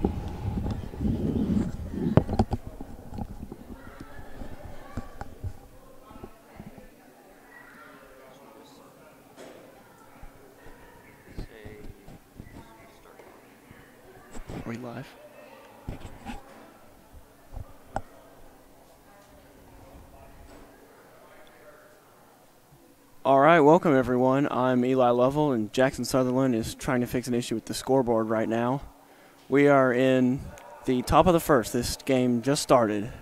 Are we live? All right, welcome everyone. I'm Eli Lovell, and Jackson Sutherland is trying to fix an issue with the scoreboard right now. We are in the top of the first. This game just started.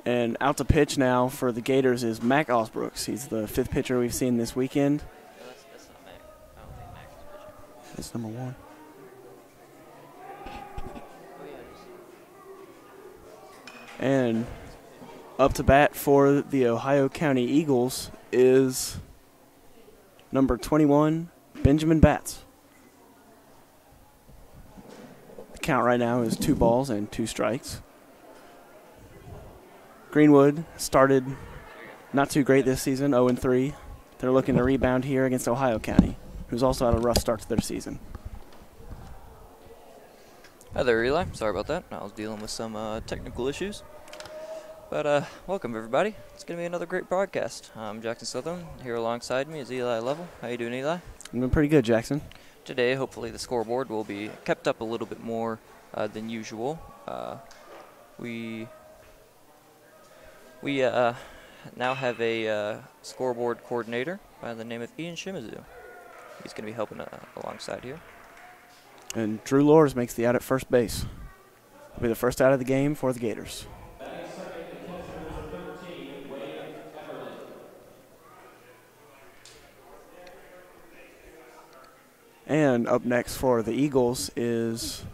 And out to pitch now for the Gators is Mac Osbrooks. He's the fifth pitcher we've seen this weekend. That's not Mac. I don't think Mac is pitching. That's number one. Oh, yeah, it is. And up to bat for the Ohio County Eagles is number 21, Benjamin Batts. The count right now is 2 balls and 2 strikes. Greenwood started not too great this season, 0-3. They're looking to rebound here against Ohio County, who's also had a rough start to their season. Hi there, Eli. Sorry about that. I was dealing with some technical issues. But welcome, everybody. It's going to be another great broadcast. I'm Jackson Sutherland. Here alongside me is Eli Lovell. How you doing, Eli? I'm doing pretty good, Jackson. Today, hopefully, the scoreboard will be kept up a little bit more than usual. We now have a scoreboard coordinator by the name of Ian Shimizu. He's going to be helping alongside here. And Drew Lors makes the out at first base. He'll be the first out of the game for the Gators. And up next for the Eagles is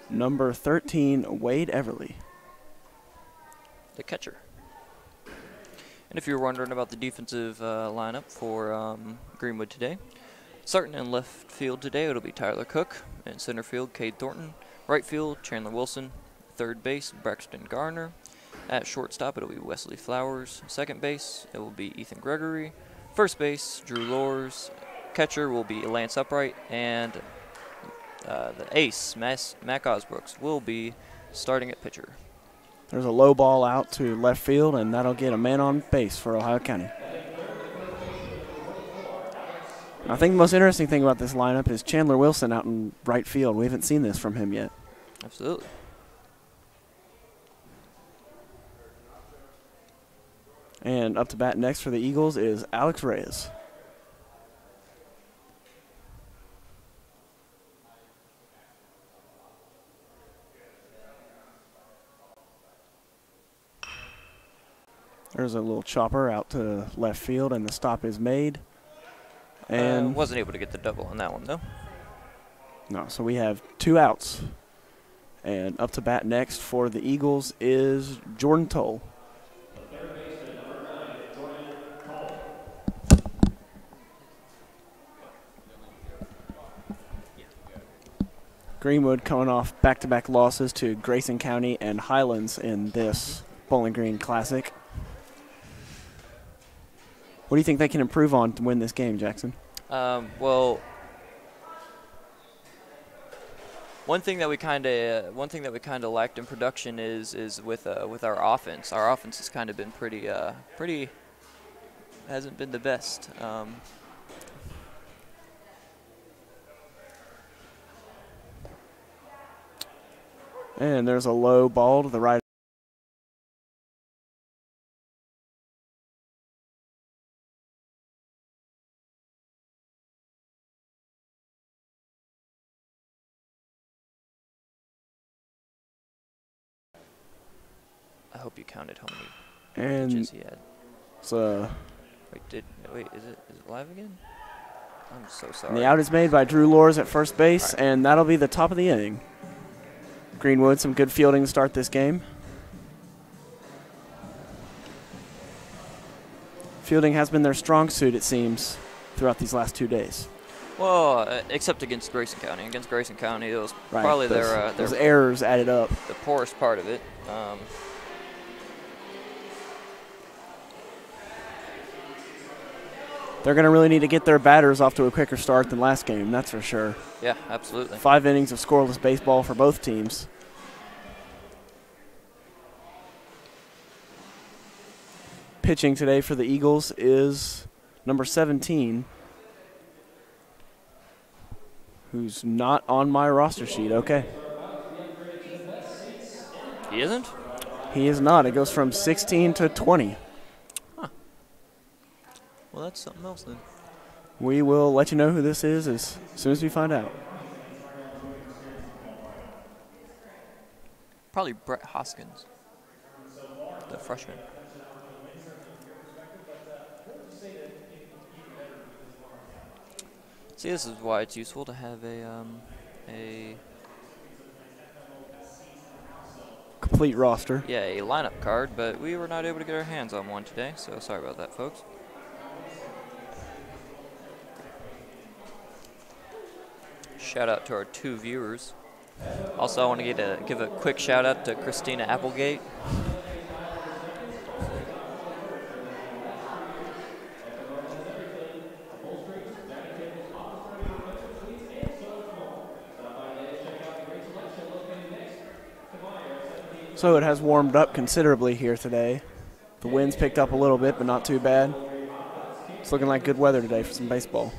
number 13, Wade Everly. The catcher. And if you're wondering about the defensive lineup for Greenwood today, starting in left field today, it'll be Tyler Cook. In center field, Cade Thornton. Right field, Chandler Wilson. Third base, Braxton Garner. At shortstop, it'll be Wesley Flowers. Second base, it will be Ethan Gregory. First base, Drew Lors. Catcher will be Lance Upright. And the ace, Mac Osbrooks, will be starting at pitcher. There's a low ball out to left field, and that'll get a man on base for Ohio County. I think the most interesting thing about this lineup is Chandler Wilson out in right field. We haven't seen this from him yet. Absolutely. And up to bat next for the Eagles is Alex Reyes. There's a little chopper out to left field, and the stop is made. And wasn't able to get the double on that one, though. No, so we have 2 outs. And up to bat next for the Eagles is Jordan Toll. Greenwood coming off back-to-back losses to Grayson County and Highlands in this Bowling Green Classic. What do you think they can improve on to win this game, Jackson? Well, one thing that we kind of lacked in production is with our offense. Our offense has kind of been pretty hasn't been the best. And there's a low ball to the right. I hope you counted how many And pitches he had. So Wait, is it live again? I'm so sorry. And the out is made by Drew Lors at first base, right, and that'll be the top of the inning. Greenwood, some good fielding to start this game. Fielding has been their strong suit, it seems, throughout these last 2 days. Well, except against Grayson County. Against Grayson County, it was probably those errors added up. The poorest part of it. They're going to really need to get their batters off to a quicker start than last game, that's for sure. Yeah, absolutely. 5 innings of scoreless baseball for both teams. Pitching today for the Eagles is number 17, who's not on my roster sheet. Okay. He isn't? He is not. It goes from 16 to 20. Huh. Well, that's something else then. We will let you know who this is as soon as we find out. Probably Brett Hoskins, the freshman. See, this is why it's useful to have a Complete roster. yeah, a lineup card, but we were not able to get our hands on one today, so sorry about that, folks. Shout out to our 2 viewers. Also, I want to give a quick shout out to Christina Applegate. So it has warmed up considerably here today. The wind's picked up a little bit, but not too bad. It's looking like good weather today for some baseball.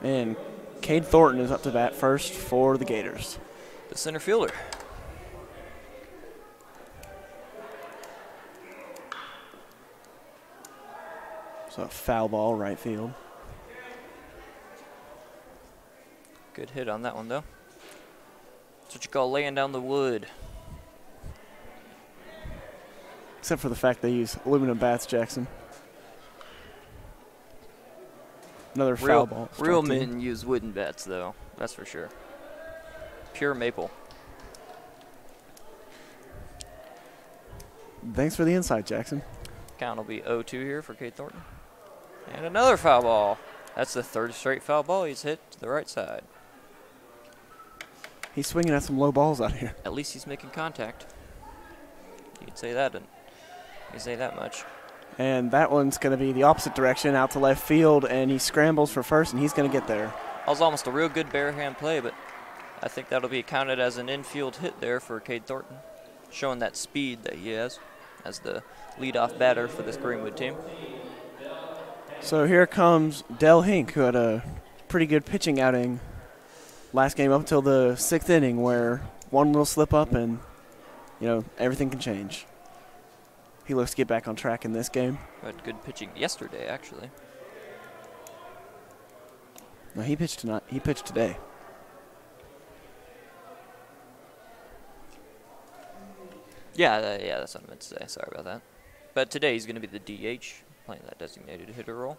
And Cade Thornton is up to bat first for the Gators. The center fielder. So a foul ball, right field. Good hit on that one, though. That's what you call laying down the wood. Except for the fact they use aluminum bats, Jackson. Another foul ball. Real men use wooden bats, though. That's for sure. Pure maple. Thanks for the insight, Jackson. Count will be 0-2 here for Cade Thornton. And another foul ball. That's the 3rd straight foul ball he's hit to the right side. He's swinging at some low balls out here. At least he's making contact. You could say that. You can say that much. And that one's going to be the opposite direction, out to left field, and he scrambles for first, and he's going to get there. That was almost a real good bare hand play, but I think that'll be counted as an infield hit there for Cade Thornton, showing that speed that he has as the leadoff batter for this Greenwood team. So here comes Del Hink, who had a pretty good pitching outing last game up until the 6th inning, where one little slip up and, everything can change. He looks to get back on track in this game. Had good pitching yesterday, actually. No, he pitched tonight. He pitched today. Yeah, that's what I meant to say. Sorry about that. But today he's going to be the DH, playing that designated hitter role.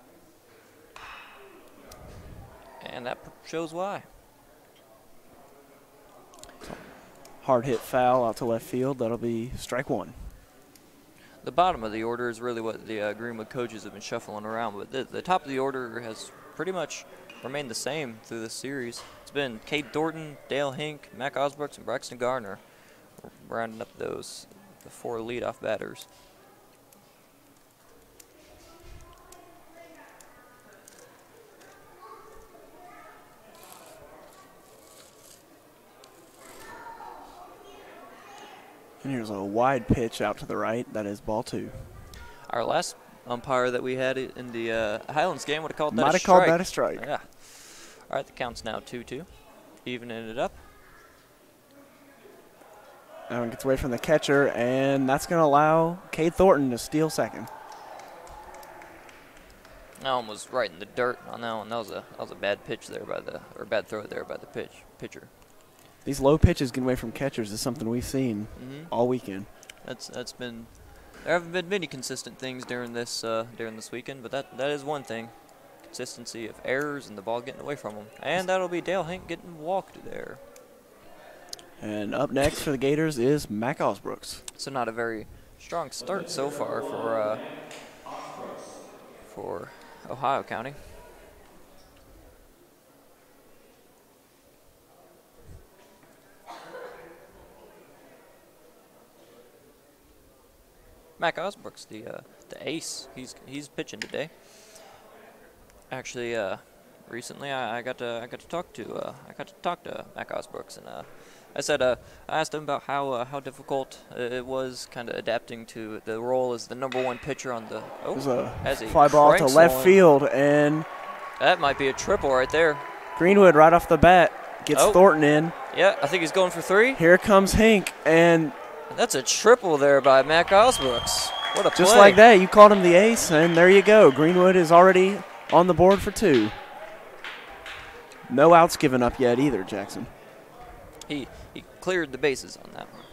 And that shows why. Hard hit foul out to left field. That'll be strike 1. The bottom of the order is really what the Greenwood coaches have been shuffling around, but the top of the order has pretty much remained the same through this series. It's been Cade Thornton, Dale Hink, Mac Osbrooks, and Braxton Gardner rounding up the 4 leadoff batters. And here's a wide pitch out to the right. That is ball 2. Our last umpire that we had in the Highlands game would have called that Might a have strike. called that a strike. Yeah. All right, the count's now 2-2. Evening it up. That one gets away from the catcher, and that's going to allow Cade Thornton to steal second. That one was right in the dirt on that one. That was a bad pitch there bad throw there by the pitcher. These low pitches getting away from catchers is something we've seen all weekend. That's been there haven't been many consistent things during this weekend, but that is one thing. Consistency of errors and the ball getting away from them. And that'll be Dale Hink getting walked there. And up next for the Gators is Mac Osbrooks. So not a very strong start so far for Ohio County. Mac Osbrook's the ace. He's pitching today. Actually, recently I got to talk to Mac Osbrooks, and I asked him about how difficult it was kind of adapting to the role as the #1 pitcher on the. Oh, there's a fly ball to left field, and that might be a triple right there. Greenwood right off the bat gets Thornton in. Yeah, I think he's going for 3. Here comes Hink, and that's a triple there by Mac Osbrooks. What a play. Just like that, you called him the ace, and there you go. Greenwood is already on the board for 2. No outs given up yet either, Jackson. He cleared the bases on that one.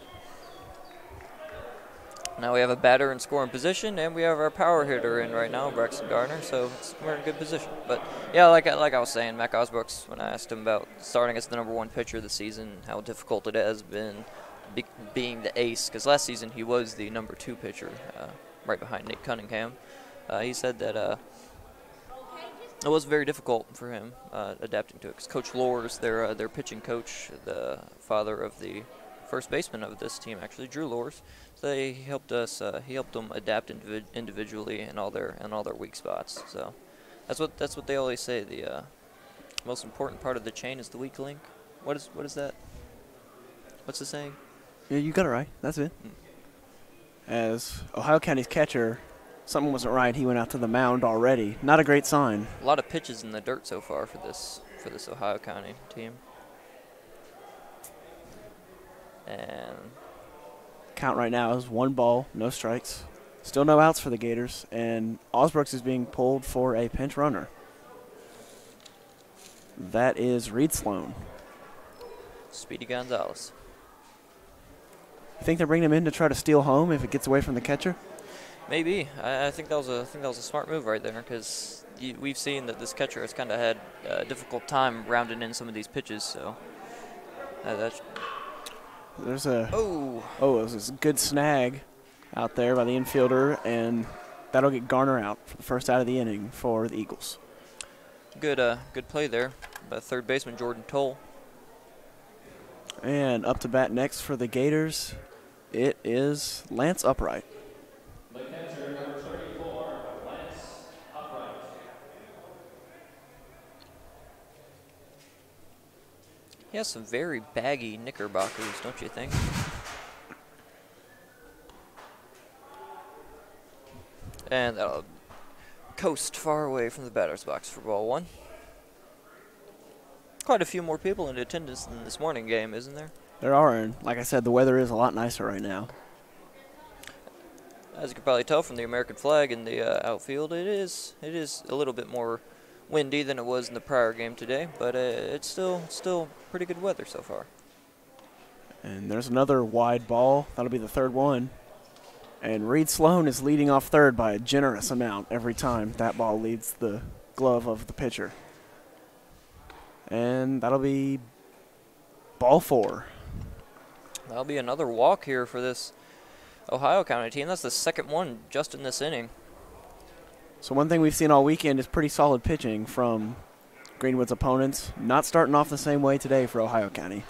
Now we have a batter in scoring position, and we have our power hitter in right now, Braxton Gardner, so we're in a good position. But, yeah, like I was saying, Mac Osbrooks, when I asked him about starting as the #1 pitcher of the season, how difficult it has been being the ace, because last season he was the #2 pitcher right behind Nate Cunningham. He said that it was very difficult for him adapting to it, because Coach Loers, their pitching coach, the father of the first baseman of this team, actually, Drew Loers, so he helped us. He helped them adapt individually in all their weak spots. So that's what they always say. The most important part of the chain is the weak link. What is that? What's the saying? Yeah, you got it right. That's it. As Ohio County's catcher, something wasn't right. He went out to the mound already. Not a great sign. A lot of pitches in the dirt so far for this Ohio County team. And count right now is 1 ball, no strikes. Still no outs for the Gators, and Osbrooks is being pulled for a pinch runner. That is Reed Sloan. Speedy Gonzalez. You think they're bringing him in to try to steal home if it gets away from the catcher? Maybe. I think that was a smart move right there, because we've seen that this catcher has kind of had a difficult time rounding in some of these pitches. So that's. There's a it was a good snag out there by the infielder, and that'll get Garner out for the first out of the inning for the Eagles. Good play there by third baseman Jordan Toll. And up to bat next for the Gators, it is Lance Upright. The catcher, number 34, Lance Upright. He has some very baggy knickerbockers, don't you think? And that'll coast far away from the batter's box for ball 1. Quite a few more people in attendance than this morning game, isn't there? There are, and like I said, the weather is a lot nicer right now. As you can probably tell from the American flag in the outfield, it is a little bit more windy than it was in the prior game today, but it's still pretty good weather so far. And there's another wide ball. That'll be the 3rd one. And Reed Sloan is leading off 3rd by a generous amount every time that ball leaves the glove of the pitcher. And that'll be ball 4. That'll be another walk here for this Ohio County team. That's the 2nd one just in this inning. So one thing we've seen all weekend is pretty solid pitching from Greenwood's opponents. Not starting off the same way today for Ohio County.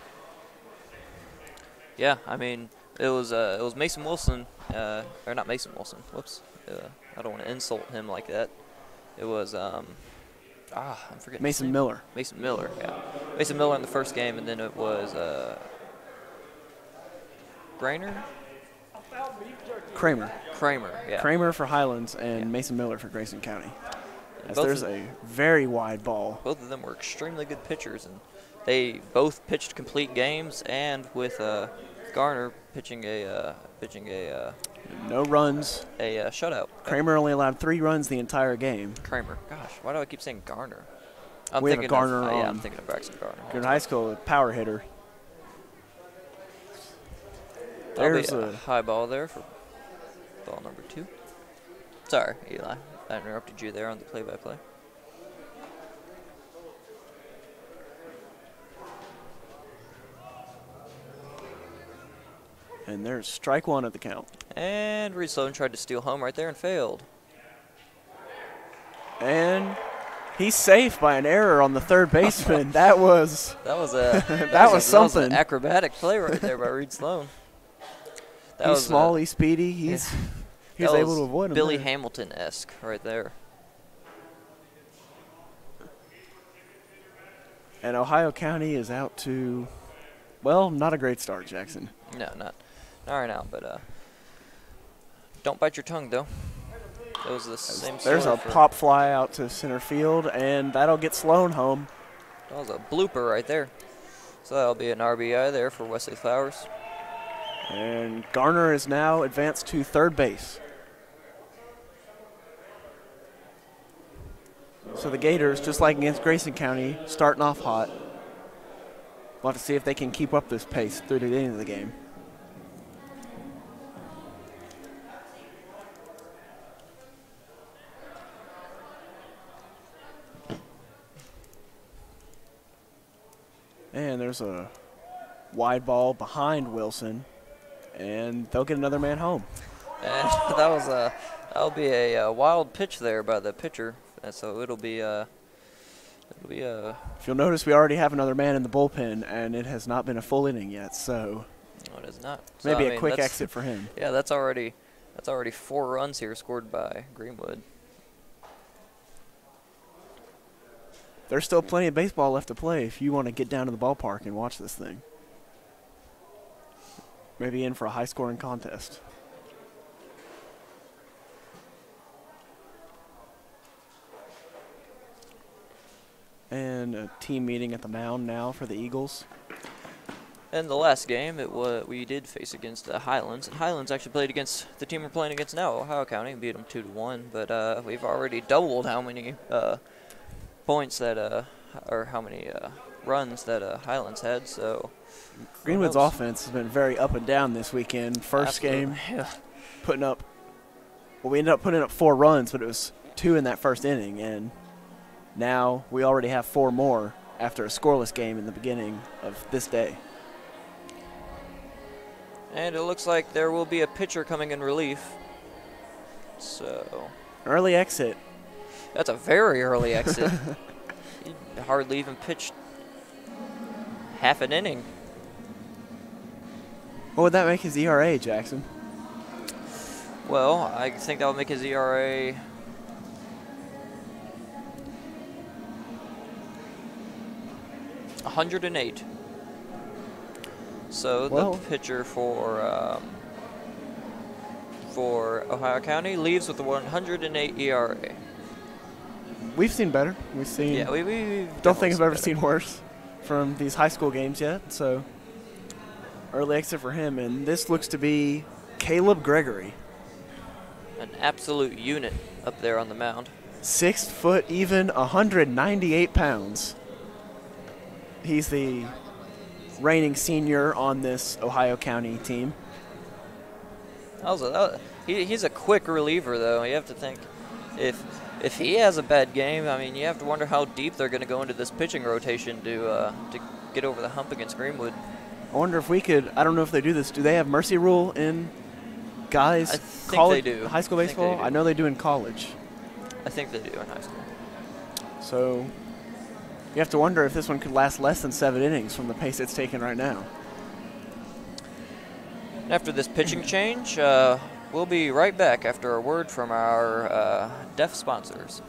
Yeah, I mean, it was Mason Wilson, or not Mason Wilson. Whoops, I don't want to insult him like that. It was I'm forgetting. Mason Miller. Mason Miller, yeah. Mason Miller in the first game, and then it was Grainer? Kramer, yeah. Kramer for Highlands and Mason Miller for Grayson County. As there's a very wide ball. Both of them were extremely good pitchers, and they both pitched complete games, and with Garner pitching a no runs. A shutout. Kramer only allowed 3 runs the entire game. Kramer. Gosh, why do I keep saying Garner? We have a Garner on. Yeah, I'm thinking of Braxton Garner. Good high school, a power hitter. There's a high ball there for ball number 2. Sorry, Eli. I interrupted you there on the play-by-play. And there's strike 1 at the count. And Reed Sloan tried to steal home right there and failed. And he's safe by an error on the 3rd baseman. that was something. That was an acrobatic play right there by Reed Sloan. He's small, he's speedy, he's He was able to avoid him. Billy there. Hamilton-esque right there. And Ohio County is out to, well, not a great start, Jackson. No, not right now, but don't bite your tongue, though. That was the same There's story a for- pop fly out to center field, and that'll get Sloan home. That was a blooper right there. So that'll be an RBI there for Wesley Flowers. And Garner is now advanced to third base. So the Gators, just like against Grayson County, starting off hot. We'll have to see if they can keep up this pace through to the end of the game. And there's a wide ball behind Wilson, and they'll get another man home. And that'll be a wild pitch there by the pitcher. And so it'll be a If you'll notice, we already have another man in the bullpen, and it has not been a full inning yet, so no, it is not. So, maybe I a mean, quick that's- exit for him. Yeah, that's already 4 runs here scored by Greenwood. There's still plenty of baseball left to play if you want to get down to the ballpark and watch this thing. Maybe in for a high-scoring contest. And a team meeting at the mound now for the Eagles. And the last game, we did face against Highlands. And Highlands actually played against the team we're playing against now, Ohio County, and beat them 2-1. But we've already doubled how many points that, or how many runs that Highlands had. So Greenwood's offense has been very up and down this weekend. First game, yeah. putting up, well, we ended up putting up 4 runs, but it was 2 in that first inning, and now we already have 4 more after a scoreless game in the beginning of this day. And it looks like there will be a pitcher coming in relief. So Early exit. that's a very early exit. He hardly even pitched half an inning. What would that make his ERA, Jackson? Well, I think that would make his ERA 108. So Well, the pitcher for Ohio County leaves with a 108 ERA. we've seen better. We've seen. Yeah, we Don't think I've ever better. seen worse from these high school games yet. So early exit for him, and this looks to be Caleb Gregory, An absolute unit up there on the mound. 6 foot even, 198 pounds. He's the reigning senior on this Ohio County team. He's a quick reliever, though. You have to think if he has a bad game, I mean, you have to wonder how deep they're going to go into this pitching rotation to get over the hump against Greenwood. I wonder if we could. I don't know if they do this. Do they have mercy rule in guys? I think college, they do. High school I think they baseball. do. I know they do in college. I think they do in high school. So you have to wonder if this one could last less than 7 innings from the pace it's taking right now. After this pitching change, we'll be right back after a word from our deaf sponsors.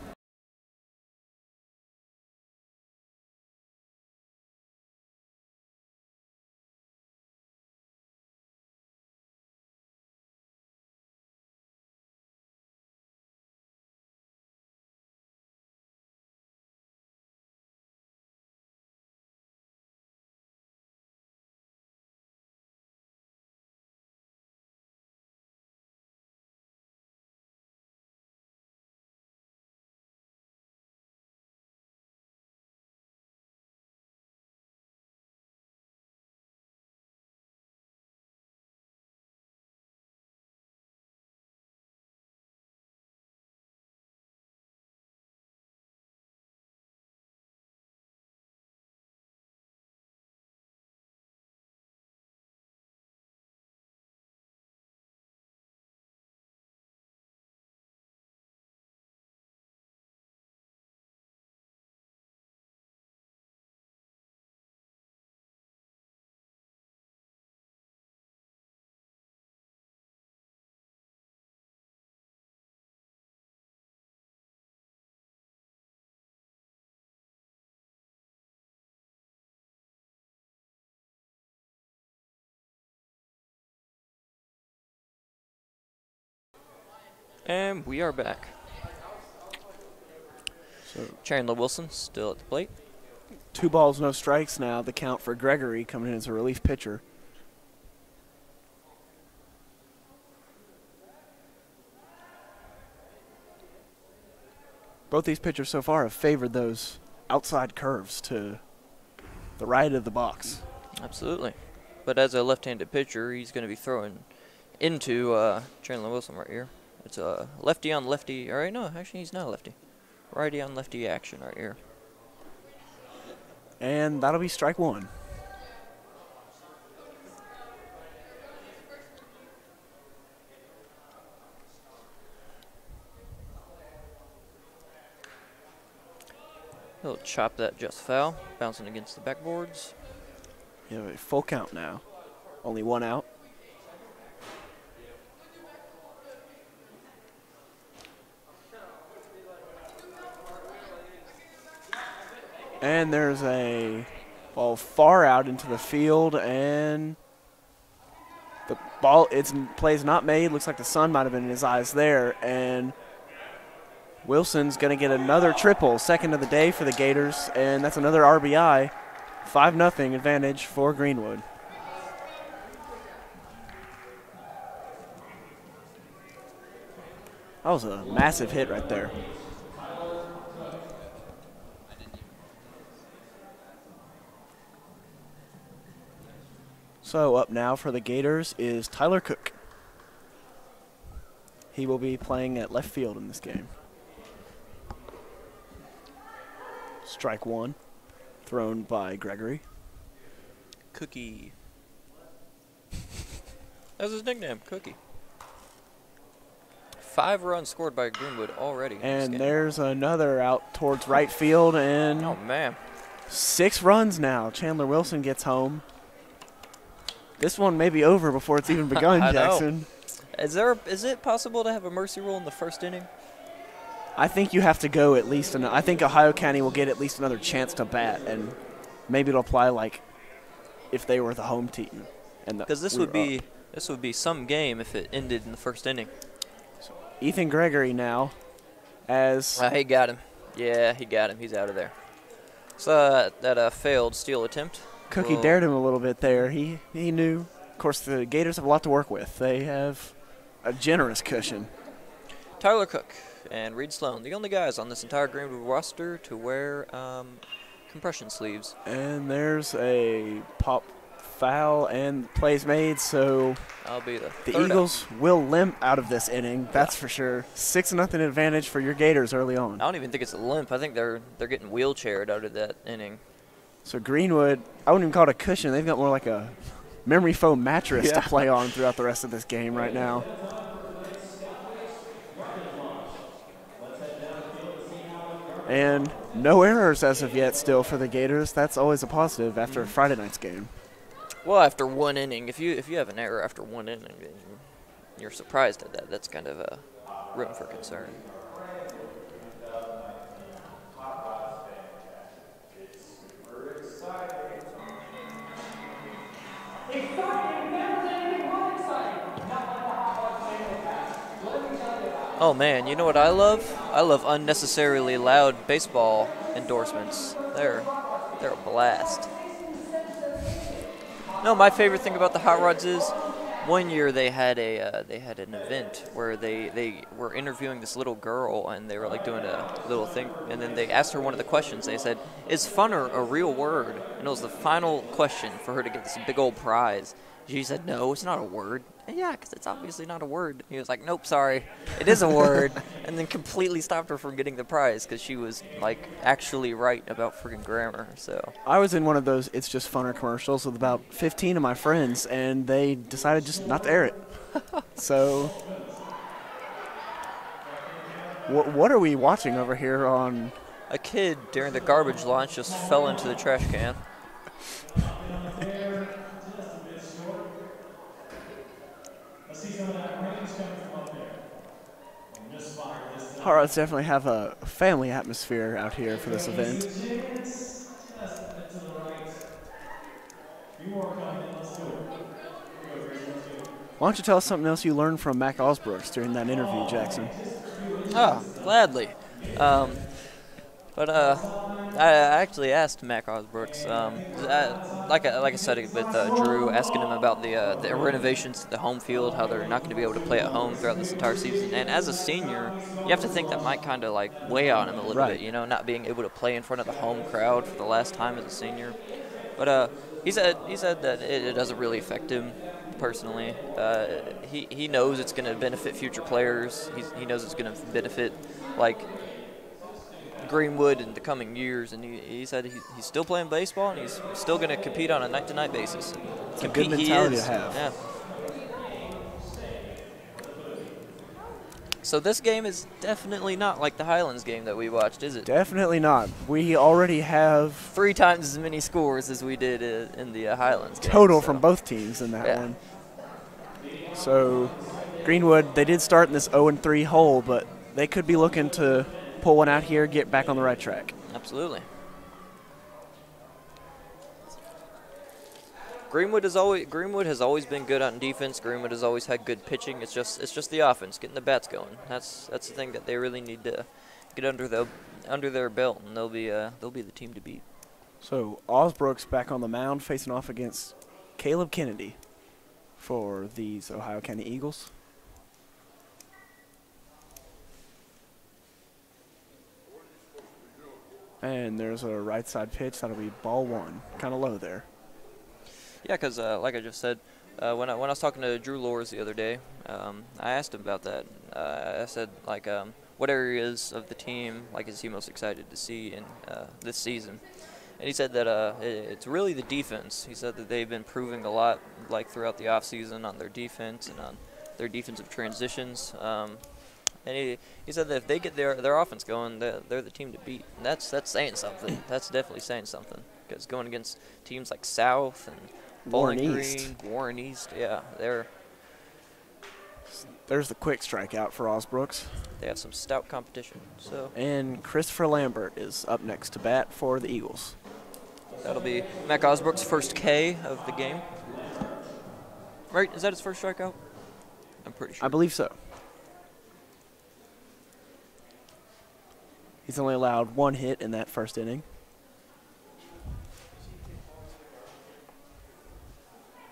And we are back. So Chandler Wilson still at the plate. 2 balls, no strikes now. The count for Gregory coming in as a relief pitcher. Both these pitchers so far have favored those outside curves to the right of the box. Absolutely. But as a left-handed pitcher, he's going to be throwing into Chandler Wilson right here. It's a lefty on lefty. All right, no, actually he's not a lefty. Righty on lefty action right here. And that'll be strike 1. He'll chop that just foul, bouncing against the backboards. You have a full count now. Only 1 out. And there's a ball far out into the field, and the ball, play's not made. Looks like the sun might have been in his eyes there, and Wilson's going to get another triple, second of the day for the Gators, and that's another RBI. 5-0 advantage for Greenwood. That was a massive hit right there. So up now for the Gators is Tyler Cook. He will be playing at left field in this game. Strike 1, thrown by Gregory. Cookie. That's his nickname, Cookie. 5 runs scored by Greenwood already. And there's another out towards right field, and oh man, 6 runs now. Chandler Wilson gets home. This one may be over before it's even begun, Jackson. Is it possible to have a mercy rule in the first inning? I think you have to go at least. I think Ohio County will get at least another chance to bat, and maybe it'll apply like if they were the home team. Because this would be some game if it ended in the first inning. So Ethan Gregory now, as he got him. Yeah, he got him. He's out of there. So that failed steal attempt. Cookie dared him a little bit there. He knew. Of course, the Gators have a lot to work with. They have a generous cushion. Tyler Cook and Reed Sloan, the only guys on this entire Greenwood roster to wear compression sleeves. And there's a pop foul and plays made, so I'll be the Eagles will limp out of this inning. That's for sure. 6-0 advantage for your Gators early on. I don't even think it's a limp. I think they're getting wheelchaired out of that inning. So Greenwood, I wouldn't even call it a cushion. They've got more like a memory foam mattress to play on throughout the rest of this game right now. And no errors as of yet still for the Gators. That's always a positive after Friday night's game. Well, after one inning, if you have an error after one inning, you're surprised at that. That's kind of a room for concern. Oh man, you know what I love? I love unnecessarily loud baseball endorsements. They're a blast. No, my favorite thing about the Hot Rods is one year they had an event where they were interviewing this little girl, and they were like doing a little thing, and then they asked her one of the questions. They said, "Is funner a real word?" And it was the final question for her to get this big old prize. She said, "No, it's not a word." And yeah, because it's obviously not a word. He was like, "Nope, sorry, it is a word," and then completely stopped her from getting the prize because she was like actually right about freaking grammar. So I was in one of those "It's Just Funner" commercials with about 15 of my friends, and they decided just not to air it. So what are we watching over here on? A kid during the garbage launch just fell into the trash can. Hot Rods definitely have a family atmosphere out here for this event. Why don't you tell us something else you learned from Mac Osbrooks during that interview, Jackson? Oh, gladly. I actually asked Mac Osbrooks, like I said with Drew, asking him about the renovations to the home field, how they're not going to be able to play at home throughout this entire season. And as a senior, you have to think that might kind of like weigh on him a little bit, not being able to play in front of the home crowd for the last time as a senior. But he said that it doesn't really affect him personally. He knows it's going to benefit future players. He knows it's going to benefit like Greenwood in the coming years, and he said he's still playing baseball and he's still going to compete on a night-to-night basis. It's a good mentality to have. Yeah. So this game is definitely not like the Highlands game that we watched, is it? Definitely not. We already have 3 times as many scores as we did in the Highlands game. Total from both teams in that one. So Greenwood, they did start in this 0-3 hole, but they could be looking to pull one out here, get back on the right track. Absolutely. Greenwood has always been good on defense. Greenwood has always had good pitching. It's just the offense, getting the bats going. That's the thing that they really need to get under their belt, and they'll be the team to beat. So Osbrooks back on the mound, facing off against Caleb Kennedy for these Ohio County Eagles. And there's a right side pitch. That'll be ball 1. Kind of low there. Yeah, because like I just said, when I was talking to Drew Lors the other day, I asked him about that. I said, like, what areas of the team is he most excited to see in this season? And he said that it's really the defense. He said that they've been improving a lot, throughout the offseason on their defense and on their defensive transitions. And he said that if they get their offense going, they're the team to beat. And that's saying something. That's definitely saying something. Because going against teams like South and Bowling Green, Warren East, yeah, there's the quick strikeout for Osbrooks. They have some stout competition. So. And Christopher Lambert is up next to bat for the Eagles. That'll be Mac Osbrooks' first K of the game. Right? Is that his first strikeout? I'm pretty sure. I believe so. He's only allowed 1 hit in that first inning.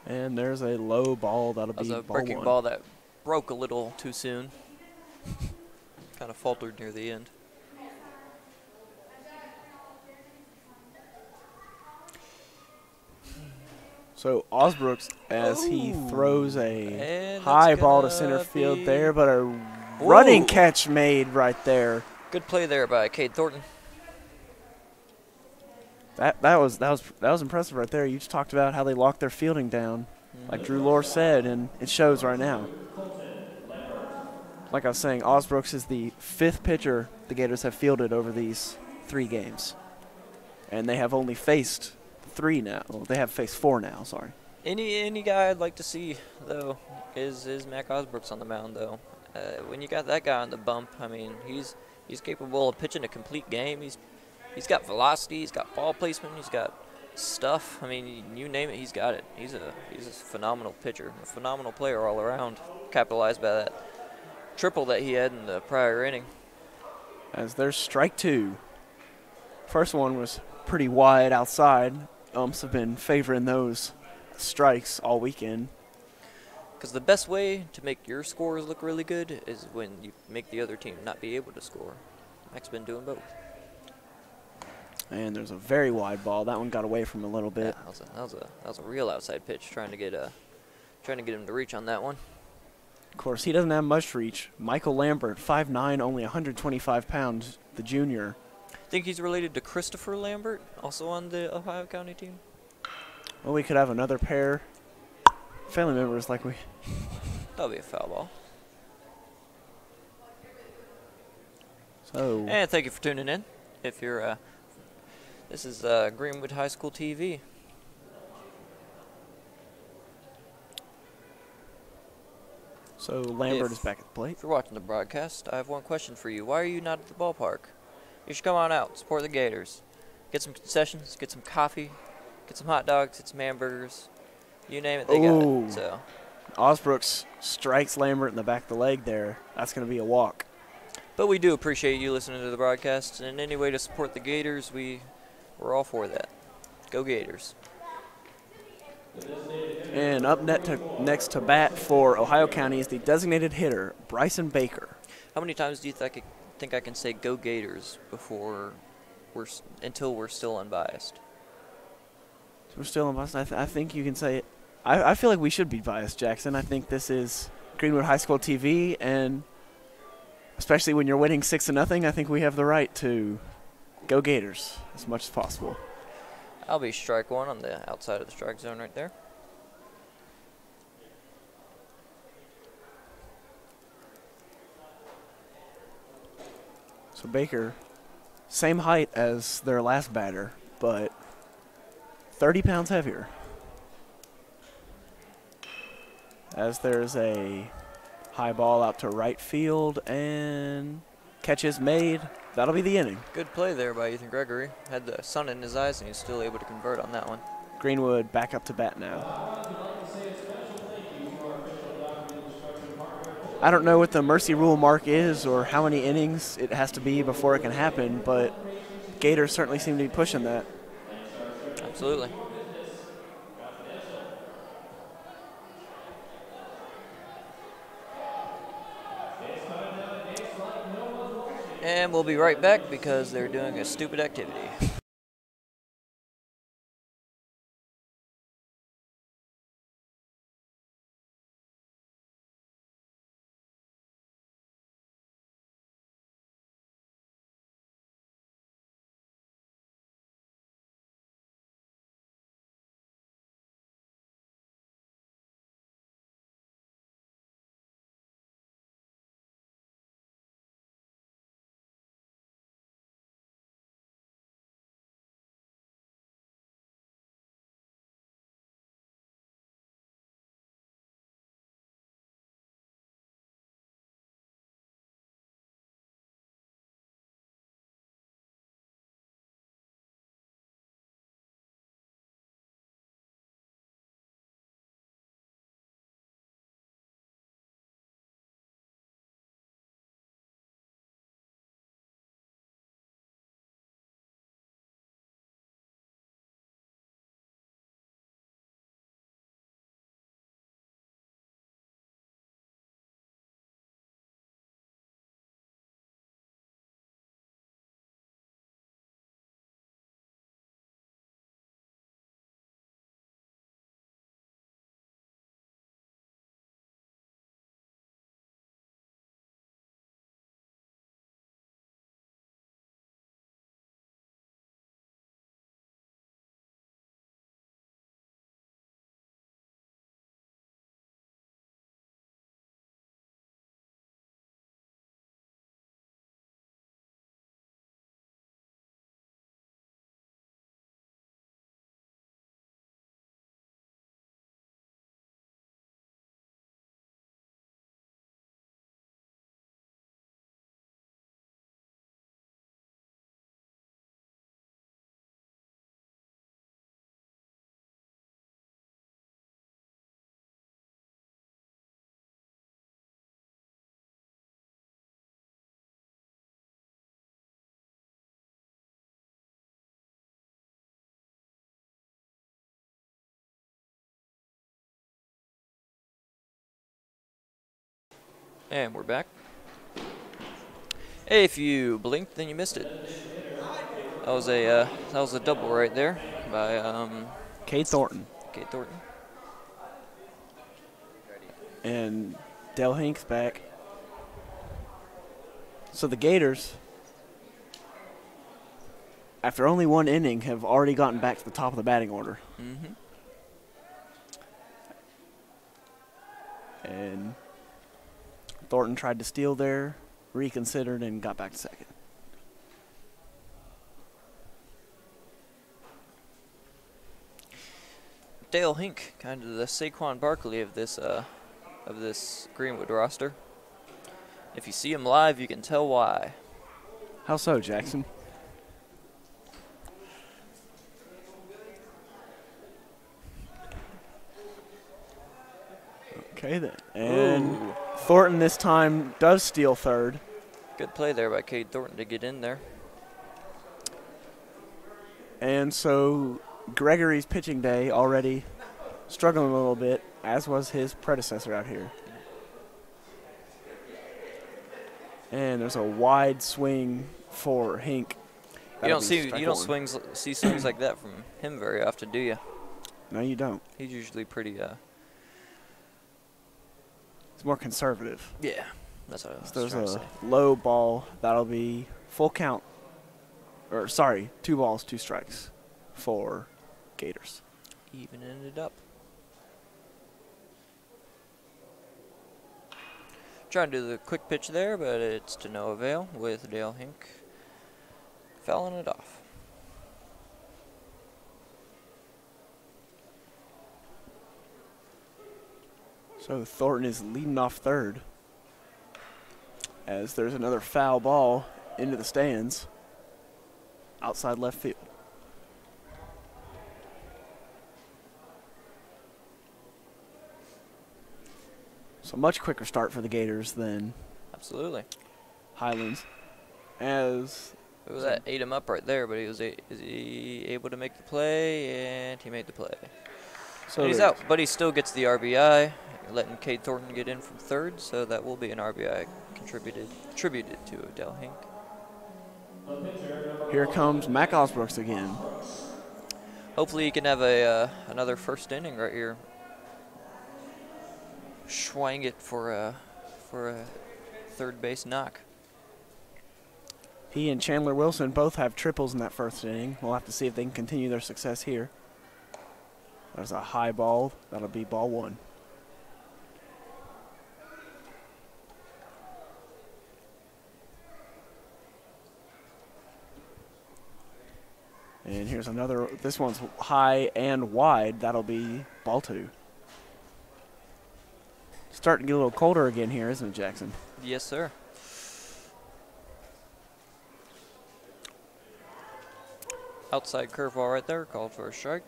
And there's a low ball. That'll be ball 1. That was a breaking ball that broke a little too soon. Kind of faltered near the end. So Osbrooks, as he throws a high ball to center field there, but a running catch made right there. Good play there by Cade Thornton. That was impressive right there. You just talked about how they locked their fielding down, like Drew Lore said, and it shows right now. Like I was saying, Osbrooks is the 5th pitcher the Gators have fielded over these 3 games, and they have only faced 3 now. Well, they have faced 4 now. Sorry. Any guy I'd like to see though is Mac Osbrooks on the mound though. When you got that guy on the bump, I mean he's capable of pitching a complete game. He's got velocity, he's got ball placement, he's got stuff. I mean, you name it, he's got it. He's a phenomenal pitcher, a phenomenal player all around. Capitalized by that triple that he had in the prior inning. As there's strike 2. First one was pretty wide outside. Umps have been favoring those strikes all weekend. Because the best way to make your scores look really good is when you make the other team not be able to score. Mac's been doing both. And there's a very wide ball. That one got away from him a little bit. Yeah, that was a real outside pitch, trying to get him to reach on that one. Of course, he doesn't have much reach. Michael Lambert, 5'9", only 125 pounds, the junior. Think he's related to Christopher Lambert, also on the Ohio County team? Well, we could have another pair family members like we. That'll be a foul ball. So. And thank you for tuning in. If you're, this is Greenwood High School TV. So Lambert is back at the plate. If you're watching the broadcast, I have one question for you. Why are you not at the ballpark? You should come on out, support the Gators. Get some concessions, get some coffee, get some hot dogs, get some hamburgers. You name it, they got it. So Osbrooks strikes Lambert in the back of the leg there. That's going to be a walk. But we do appreciate you listening to the broadcast, and any way to support the Gators, we're all for that. Go Gators. And up next to bat for Ohio County is the designated hitter, Bryson Baker. How many times do you think I can say "Go Gators" until we're still unbiased? We're still unbiased. I think you can say it. I feel like we should be biased, Jackson. I think this is Greenwood High School TV, and especially when you're winning 6-0, I think we have the right to go Gators as much as possible. I'll be strike one on the outside of the strike zone right there. So Baker, same height as their last batter, but 30 pounds heavier. As there's a high ball out to right field, and catch is made. That'll be the inning. Good play there by Ethan Gregory. Had the sun in his eyes, and he's still able to convert on that one. Greenwood back up to bat now. I don't know what the mercy rule mark is or how many innings it has to be before it can happen, but Gators certainly seem to be pushing that. Absolutely. And we'll be right back because they're doing a stupid activity. And we're back. Hey, if you blinked, then you missed it. That was a double right there by Cade Thornton. Kate Thornton. And Del Hink's back. So the Gators, after only one inning, have already gotten back to the top of the batting order. Mm-hmm. And Thornton tried to steal there, reconsidered, and got back to second. Dale Hink, kind of the Saquon Barkley of this Greenwood roster. If you see him live, you can tell why. How so, Jackson? Okay, then. And Ooh. Thornton this time does steal third. Good play there by Cade Thornton to get in there. And so Gregory's pitching day already struggling a little bit, as was his predecessor out here. And there's a wide swing for Hink. You don't see swings like that from him very often, do you? No, you don't. He's usually pretty. It's more conservative. Yeah, that's what I was So trying to there's say. a low ball. That'll be full count. Or, sorry, 2 balls, 2 strikes for Gators. Even ended up. Trying to do the quick pitch there, but it's to no avail with Dale Hink fouling it off. So Thornton is leading off third as there's another foul ball into the stands outside left field. So much quicker start for the Gators than Absolutely. Highlands. As That ate him up right there, but is he able to make the play? And he made the play. so And he's there's- out, but he still gets the RBI, letting Cade Thornton get in from third, so that will be an RBI attributed to Dale Hink. Here comes Mac Osbrooks again. Hopefully he can have another first inning right here. Swing it for a third base knock. He and Chandler Wilson both have triples in that first inning. We'll have to see if they can continue their success here. There's a high ball. That'll be ball 1. And here's another. This one's high and wide. That'll be ball 2. Starting to get a little colder again here, isn't it, Jackson? Yes, sir. Outside curveball right there, called for a strike.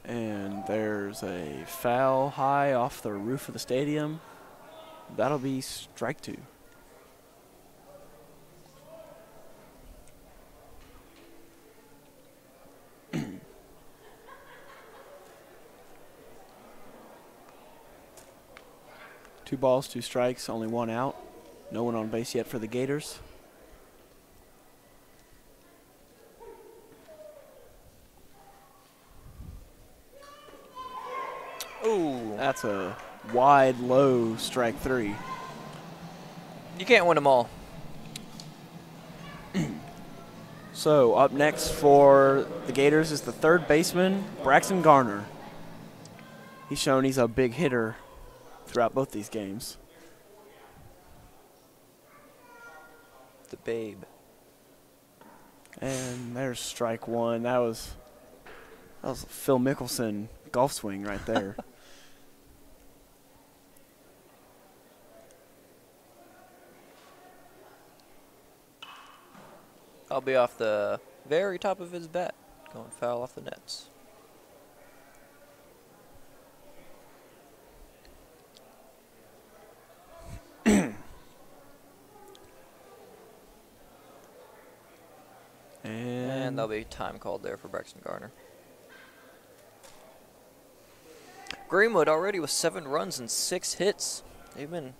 And there's a foul high off the roof of the stadium. That'll be strike 2. Two balls, 2 strikes, only 1 out. No one on base yet for the Gators. Ooh, That's a wide, low strike 3. you can't win them all. So up next for the Gators is the third baseman, Braxton Garner. He's shown he's a big hitter throughout both these games. The Babe. And there's strike 1. That was a Phil Mickelson golf swing right there. I'll be off the very top of his bat, going foul off the nets. And there'll be time called there for Braxton Garner. Greenwood already with 7 runs and 6 hits. They've been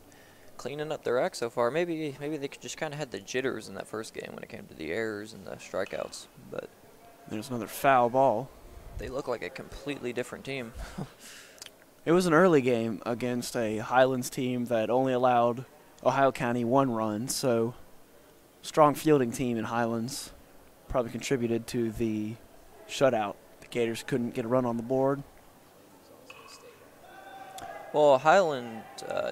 cleaning up their act so far. Maybe they just kind of had the jitters in that first game when it came to the errors and the strikeouts. But there's another foul ball. they look like a completely different team. It was an early game against a Highlands team that only allowed Ohio County 1 run, so strong fielding team in Highlands probably contributed to the shutout. The Gators couldn't get a run on the board. Well, Highland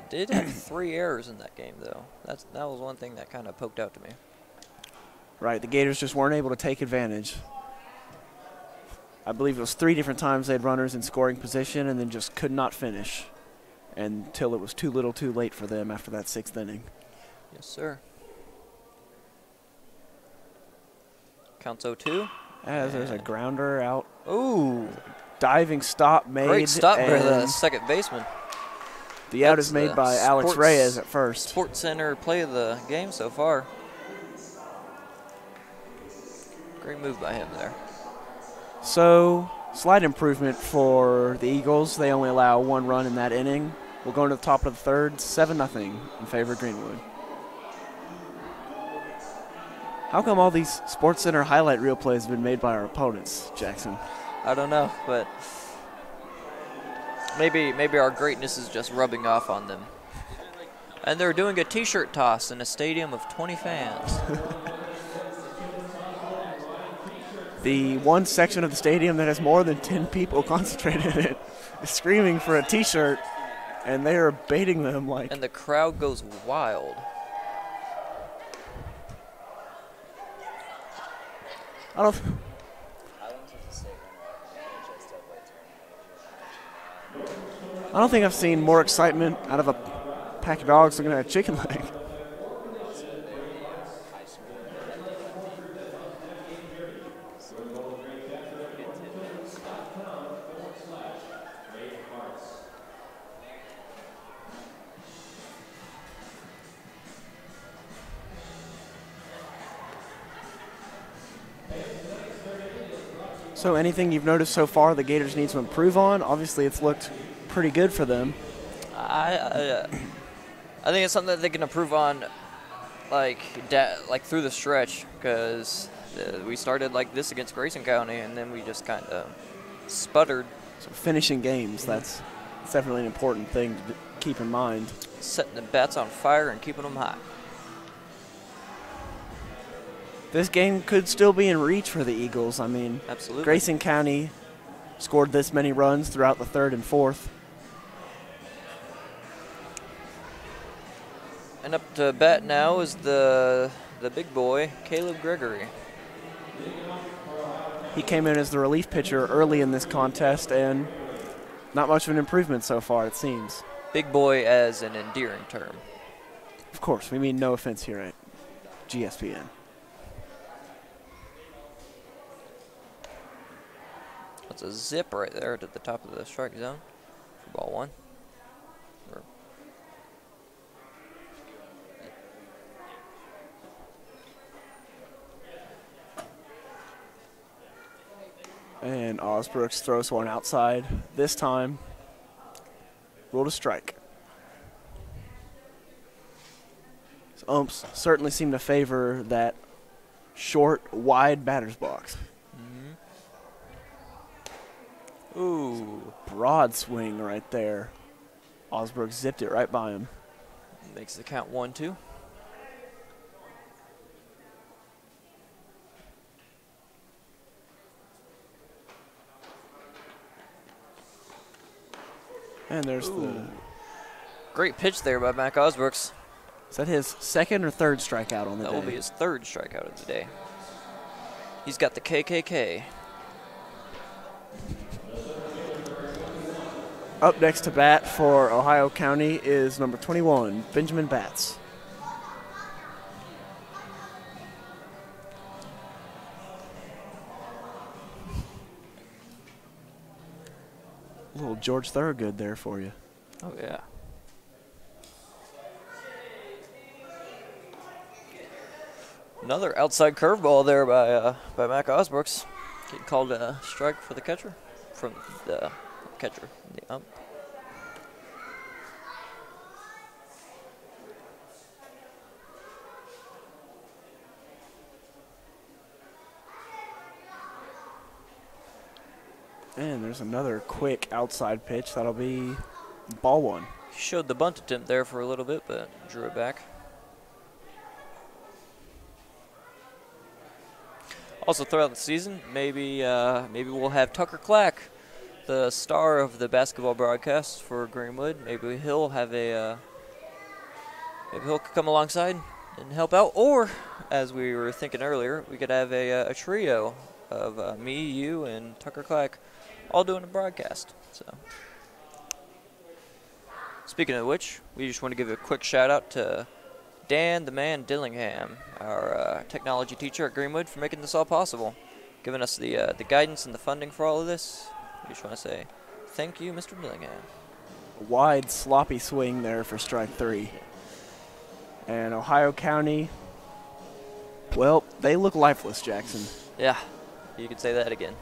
did have 3 errors in that game, though. That was one thing that kind of poked out to me. Right, the Gators just weren't able to take advantage. I believe it was 3 different times they had runners in scoring position and then just could not finish until it was too little too late for them after that 6th inning. Yes, sir. Counts 0-2. As there's a grounder out. Ooh. Diving stop made. Great stop by the and second baseman. The out That's is made the by Alex Sports- Reyes at first. Sports Center play of the game so far. Great move by him there. So, slight improvement for the Eagles. They only allow 1 run in that inning. We'll go into the top of the third, 7-0 in favor of Greenwood. How come all these Sports Center highlight reel plays have been made by our opponents, Jackson? I don't know, but maybe our greatness is just rubbing off on them. And they're doing a T-shirt toss in a stadium of 20 fans. The one section of the stadium that has more than 10 people concentrated in it is screaming for a T-shirt, and they are baiting them like. And the crowd goes wild. I don't. I don't think I've seen more excitement out of a pack of dogs looking at a chicken leg. So anything you've noticed so far the Gators need to improve on? Obviously, it's looked pretty good for them. I think it's something that they can improve on, like through the stretch, because we started like this against Grayson County, and then we just kind of sputtered. So finishing games, that's definitely an important thing to keep in mind. Setting the bats on fire and keeping them hot. This game could still be in reach for the Eagles. I mean, Absolutely. Grayson County scored this many runs throughout the third and fourth. And up to bat now is the big boy, Caleb Gregory. He came in as the relief pitcher early in this contest, and not much of an improvement so far, it seems. Big boy as an endearing term. Of course, we mean no offense here at GSPN. That's a zip right there at the top of the strike zone for ball 1. And Osbrooks throws one outside. This time, ruled a strike. So umps certainly seem to favor that short, wide batter's box. Ooh. Broad swing right there. Osbrooks zipped it right by him. Makes the count 1-2. And there's the. Great pitch there by Mac Osbrooks. Is that his second or third strikeout on the That day? will be his third strikeout of the day. He's got the KKK. Up next to bat for Ohio County is number 21, Benjamin Batts. A little George Thorogood there for you. Oh, yeah. Another outside curveball there by Mac Osbrooks. Getting called a strike for the catcher. From the catcher, the ump. And there's another quick outside pitch. That'll be ball 1. He showed the bunt attempt there for a little bit, but drew it back. Also, throughout the season, maybe we'll have Tucker Clack, the star of the basketball broadcast for Greenwood. Maybe he'll have maybe he'll come alongside and help out. Or, as we were thinking earlier, we could have a trio of me, you, and Tucker Clack all doing a broadcast. So, speaking of which, we just want to give a quick shout out to Dan the Man Dillingham, our technology teacher at Greenwood, for making this all possible, giving us the guidance and the funding for all of this. We just want to say thank you, Mr. Dillingham. A wide, sloppy swing there for strike 3. And Ohio County, well, they look lifeless, Jackson. Yeah, you could say that again.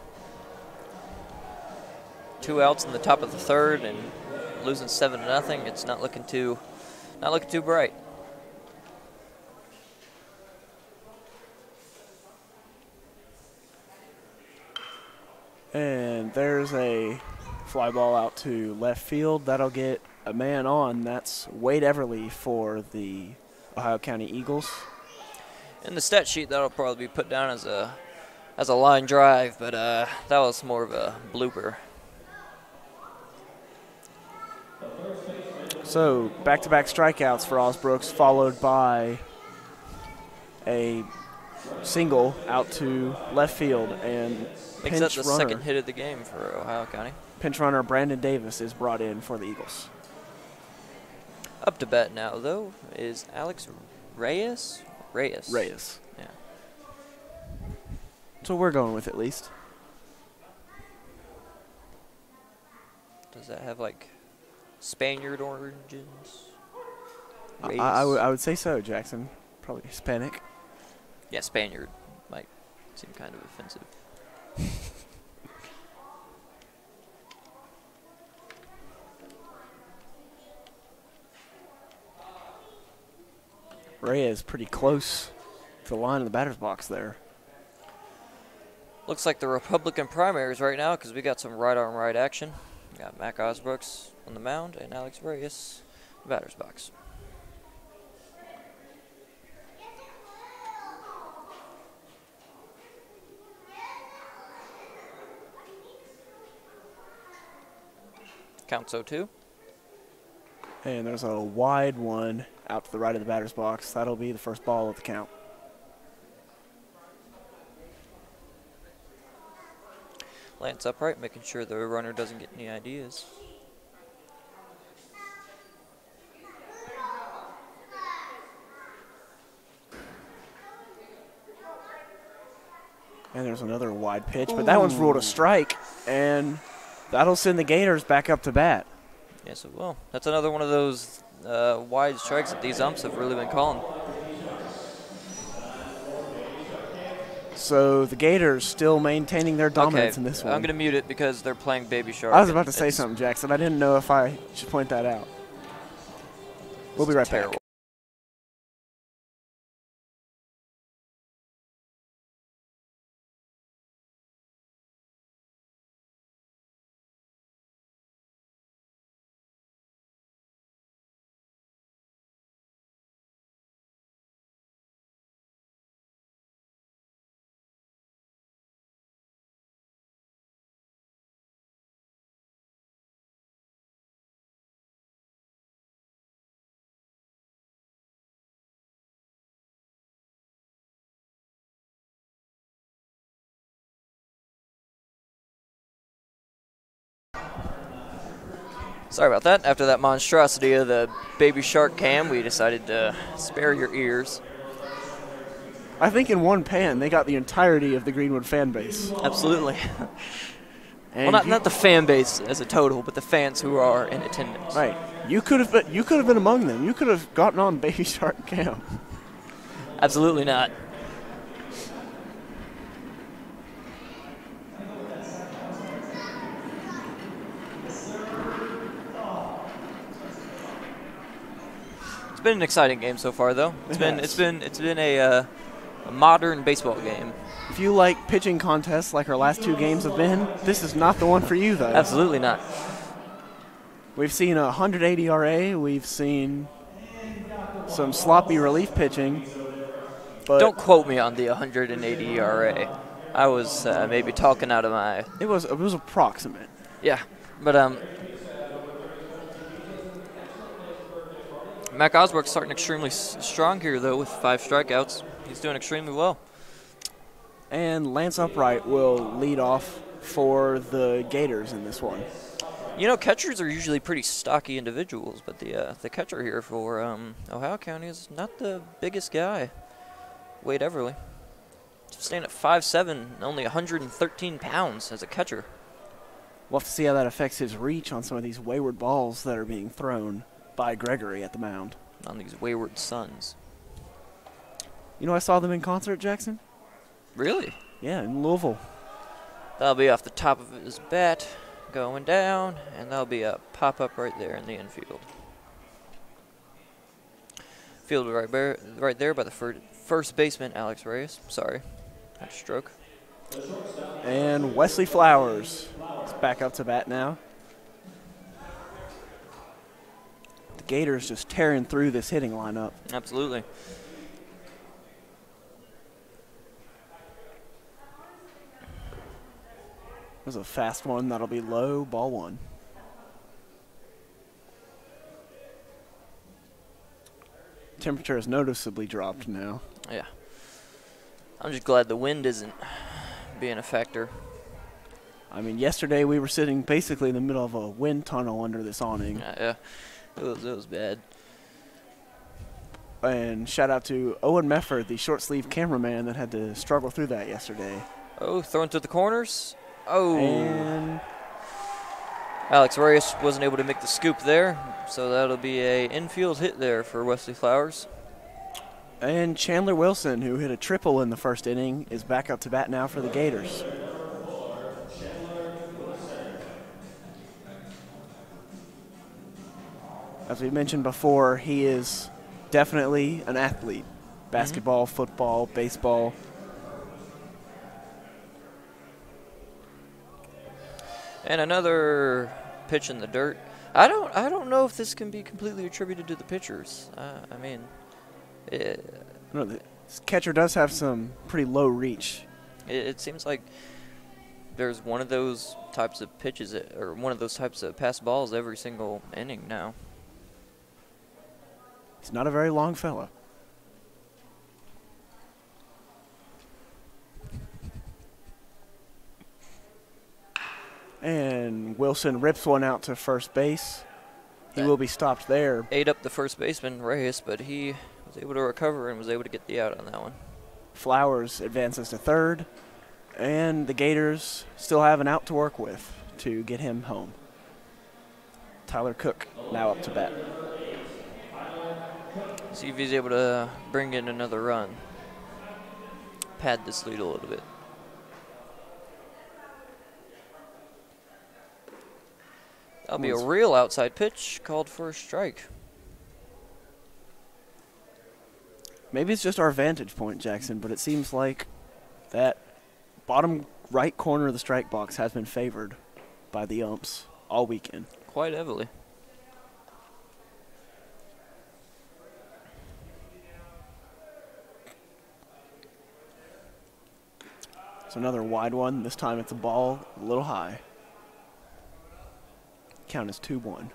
2 outs in the top of the 3rd and losing 7-0. It's not looking too bright. And there's a fly ball out to left field. That'll get a man on. That's Wade Everly for the Ohio County Eagles. In the stat sheet, that'll probably be put down as a line drive, but that was more of a blooper. So back-to-back strikeouts for Osbrooks, followed by a single out to left field, and Makes that pinch the runner, second hit of the game for Ohio County. pinch runner Brandon Davis is brought in for the Eagles. Up to bat now, though, is Alex Reyes. Reyes. Yeah. So we're going with at least. Does that have like Spaniard origins? I would say so, Jackson. Probably Hispanic. Yeah, Spaniard might seem kind of offensive. Reyes pretty close to the line of the batter's box there. Looks like the Republican primaries right now because we got some right-on-right action. We got Mac Osbrooks on the mound and Alex Reyes in the batter's box. Counts 0-2. And there's a wide one out to the right of the batter's box. That'll be the first ball of the count. Lance upright, making sure the runner doesn't get any ideas. And there's another wide pitch, but that one's ruled a strike, and that'll send the Gators back up to bat. Yes, it will. That's another one of those wide strikes that these umps have really been calling. So the Gators still maintaining their dominance in this one. I'm going to mute it because they're playing Baby Shark. I was about to say something, Jackson. I didn't know if I should point that out. We'll be right back. Sorry about that. After that monstrosity of the Baby Shark cam, we decided to spare your ears. I think in one pan they got the entirety of the Greenwood fan base. Absolutely. And well, not the fan base as a total, but the fans who are in attendance. Right. You could have been among them. You could have gotten on Baby Shark cam. Absolutely not. It's been an exciting game so far, though. It's been a modern baseball game. If you like pitching contests like our last two games have been, this is not the one for you, though. Absolutely not. We've seen a 180 ERA. We've seen some sloppy relief pitching. But don't quote me on the 180 ERA. I was maybe talking out of my. It was approximate. Yeah, but Mac Osborne's starting extremely strong here, though, with 5 strikeouts. He's doing extremely well. And Lance Upright will lead off for the Gators in this one. You know, catchers are usually pretty stocky individuals, but the catcher here for Ohio County is not the biggest guy. Wade Everly. Staying at 5'7", only 113 pounds as a catcher. We'll have to see how that affects his reach on some of these wayward balls that are being thrown by Gregory at the mound. On these wayward sons. You know, I saw them in concert, Jackson. Really? Yeah, in Louisville. That'll be off the top of his bat, going down, and that'll be a pop-up right there in the infield. Fielded right there by the first baseman, Alex Reyes. Sorry, had a stroke. And Wesley Flowers is back up to bat now. The Gators just tearing through this hitting lineup. Absolutely. There's a fast one that'll be low, ball one. Temperature has noticeably dropped now. Yeah. I'm just glad the wind isn't being a factor. I mean, yesterday we were sitting basically in the middle of a wind tunnel under this awning. Yeah, it was bad. And shout out to Owen Mefford, the short sleeve cameraman that had to struggle through that yesterday. Oh, thrown to the corners. Oh. And Alex Reyes wasn't able to make the scoop there, so that'll be a infield hit there for Wesley Flowers. And Chandler Wilson, who hit a triple in the first inning, is back up to bat now for the Gators. As we mentioned before, he is definitely an athlete. Basketball, football, baseball. And another pitch in the dirt. I don't know if this can be completely attributed to the pitchers. I mean, No, this catcher does have some pretty low reach. it seems like there's one of those types of pitches or one of those types of pass balls every single inning now. He's not a very long fella. And Wilson rips one out to first base. He will be stopped there. Ate up the first baseman, Reyes, but he was able to recover and was able to get the out on that one. Flowers advances to third, and the Gators still have an out to work with to get him home. Tyler Cook now up to bat. See if he's able to bring in another run. Pad this lead a little bit. That'll be a real outside pitch called for a strike. Maybe it's just our vantage point, Jackson, but it seems like that bottom right corner of the strike box has been favored by the umps all weekend. Quite heavily. It's another wide one. This time it's a ball a little high. Count is 2-1.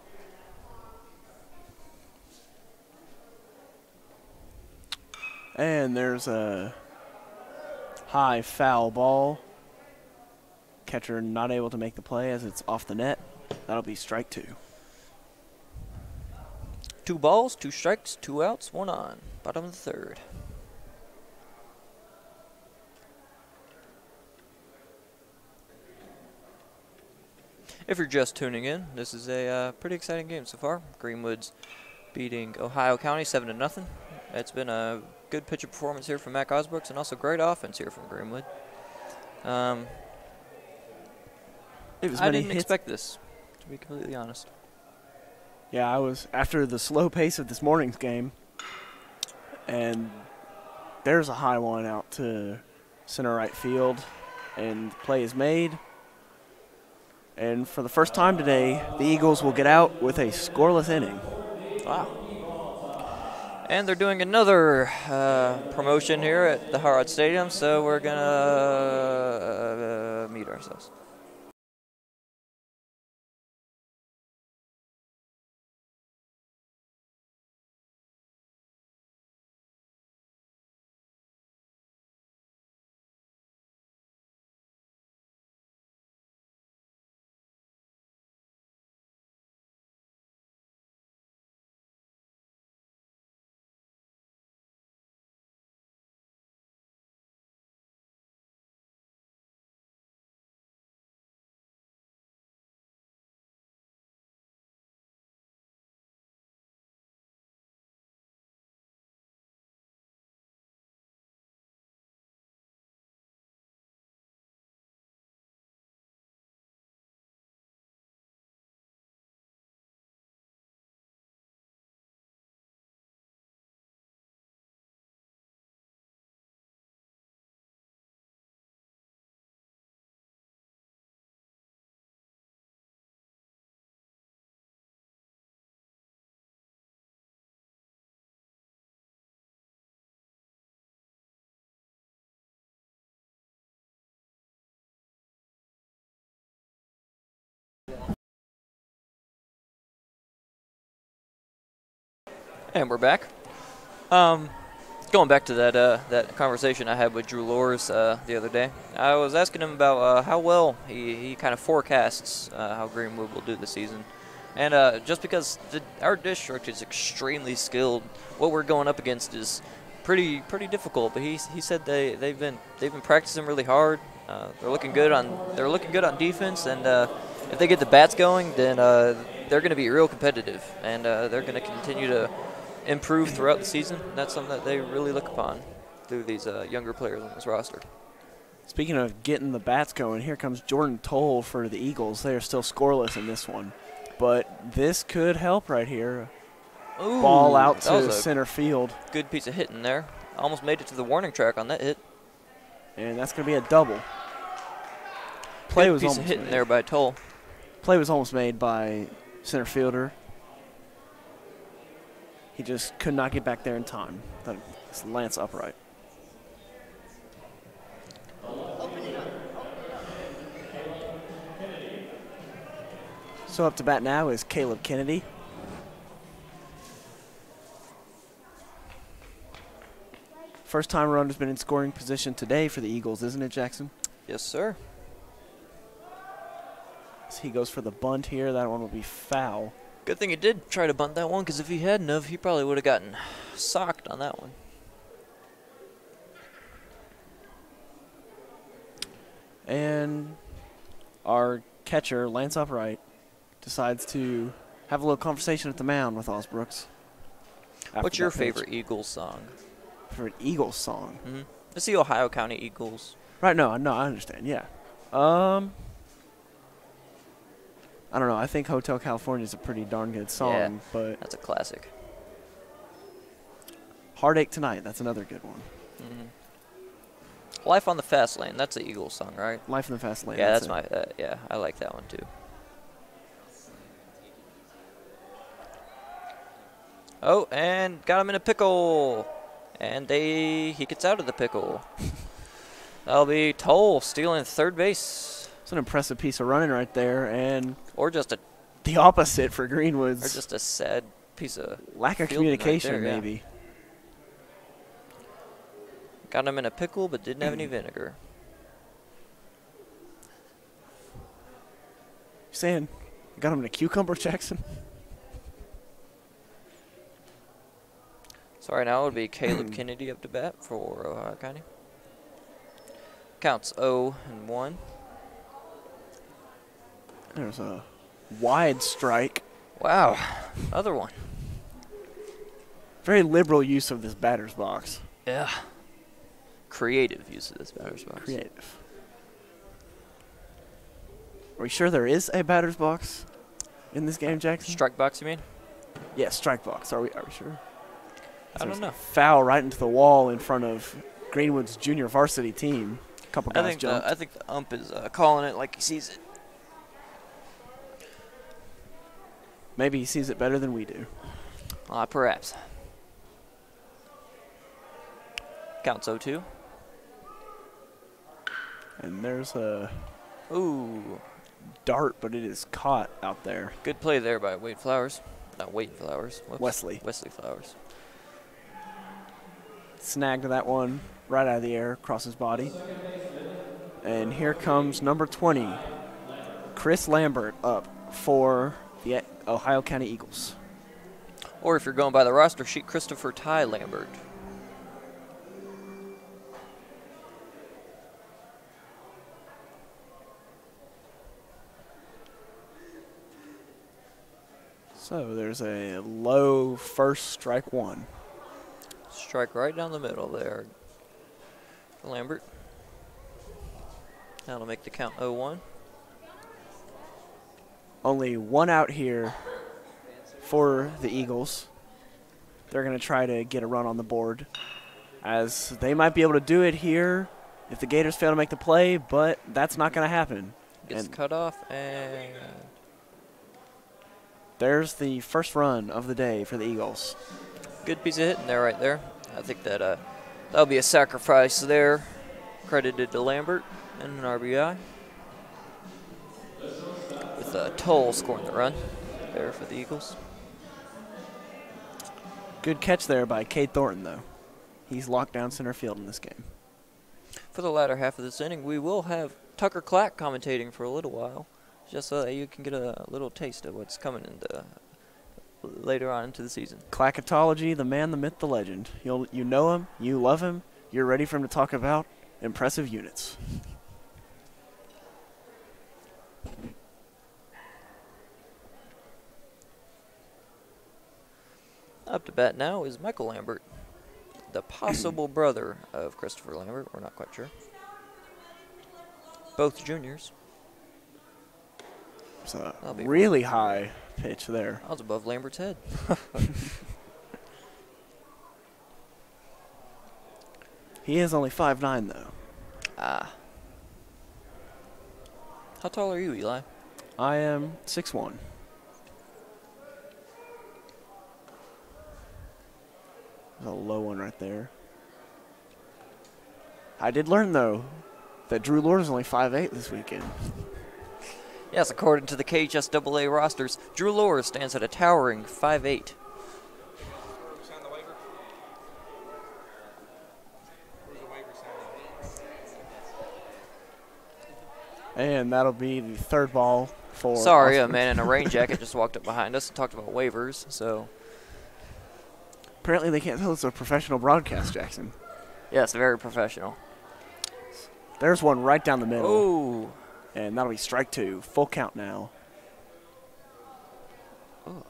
And there's a high foul ball. Catcher not able to make the play as it's off the net. That'll be strike 2. 2 balls, 2 strikes, 2 outs, 1 on. Bottom of the third. If you're just tuning in, this is a pretty exciting game so far. Greenwood's beating Ohio County 7-0. It's been a good pitcher performance here from Matt Osbrooks and also great offense here from Greenwood. I didn't expect this, to be completely honest. Yeah, I was after the slow pace of this morning's game, and there's a high one out to center right field, and the play is made. And for the first time today, the Eagles will get out with a scoreless inning. Wow. And they're doing another promotion here at the Harrod Stadium, so we're going to meet ourselves. And we're back. Going back to that conversation I had with Drew Lors the other day, I was asking him about how well he kind of forecasts how Greenwood will do this season. And just because our district is extremely skilled, what we're going up against is pretty difficult. But he said they've been practicing really hard. They're looking good on defense, and if they get the bats going, then they're going to be real competitive, and they're going to continue to improve throughout the season. That's something that they really look upon through these younger players on this roster. Speaking of getting the bats going, here comes Jordan Toll for the Eagles. They are still scoreless in this one, but this could help right here. Ooh, ball out to center field. Good piece of hitting there. Almost made it to the warning track on that hit. And that's going to be a double. Play was piece almost of hitting made. there by Toll. Play was almost made by center fielder. He just could not get back there in time. That's Lance upright. So up to bat now is Caleb Kennedy. First time around has been in scoring position today for the Eagles, isn't it, Jackson? Yes, sir. So he goes for the bunt here. That one will be foul. Good thing he did try to bunt that one, because if he hadn't have, he probably would have gotten socked on that one. And our catcher, Lance Upright, decides to have a little conversation at the mound with Osbrooks. What's your favorite Eagles song? Favorite Eagles song? Mm-hmm. It's the Ohio County Eagles. Right, no, I understand, yeah. I don't know. I think Hotel California is a pretty darn good song, yeah, but that's a classic. Heartache Tonight, that's another good one. Mm-hmm. Life on the Fast Lane, that's the Eagles song, right? Life in the Fast Lane. Yeah, that's my. Yeah, I like that one too. Oh, and got him in a pickle, and he gets out of the pickle. That'll be Toll stealing third base. It's an impressive piece of running right there, and or just the opposite for Greenwood's. Or just a sad piece of lack of communication, right there, maybe. Yeah. Got him in a pickle, but didn't have any vinegar. You saying got him in a cucumber, Jackson? So right now it would be Caleb Kennedy up to bat for Ohio County. Counts 0-1. There's a wide strike. Wow, other one. Very liberal use of this batter's box. Yeah. Creative use of this batter's box. Creative. Are we sure there is a batter's box in this game, Jackson? Strike box, you mean? Yeah, strike box. Are we sure? I don't know. Foul right into the wall in front of Greenwood's junior varsity team. A couple guys jumped. I think the ump is calling it like he sees it. Maybe he sees it better than we do. Perhaps. Counts 0-2. And there's a dart, but it is caught out there. Good play there by Wade Flowers. Not Wade Flowers. Whoops. Wesley. Wesley Flowers. Snagged that one right out of the air, across his body. And here comes number 20, Chris Lambert, up for the Ohio County Eagles. Or if you're going by the roster sheet, Christopher Ty Lambert. So there's a low first, strike one. Strike right down the middle there. Lambert. That'll make the count 0-1. Only one out here for the Eagles. They're going to try to get a run on the board, as they might be able to do it here if the Gators fail to make the play, but that's not going to happen. Gets cut off, and there's the first run of the day for the Eagles. Good piece of hitting there right there. I think that that'll be a sacrifice there. Credited to Lambert and an RBI. With Toll scoring the run there for the Eagles. Good catch there by Cade Thornton, though. He's locked down center field in this game. For the latter half of this inning, we will have Tucker Clack commentating for a little while, just so that you can get a little taste of what's coming later on into the season. Clackatology, the man, the myth, the legend. You know him, you love him, you're ready for him to talk about impressive units. Up to bat now is Michael Lambert, the possible brother of Christopher Lambert. We're not quite sure. Both juniors. It's a really high pitch there. That was above Lambert's head. He is only 5'9", though. Ah. How tall are you, Eli? I am 6'1". There's a low one right there. I did learn, though, that Drew Lord is only 5'8" this weekend. Yes, according to the KHSAA rosters, Drew Lord stands at a towering 5'8". And that'll be the third ball for... Sorry, a man in a rain jacket just walked up behind us and talked about waivers, so... Apparently they can't tell it's a professional broadcast, Jackson. Yes, very professional. There's one right down the middle. Ooh. And that'll be strike two. Full count now. Oh.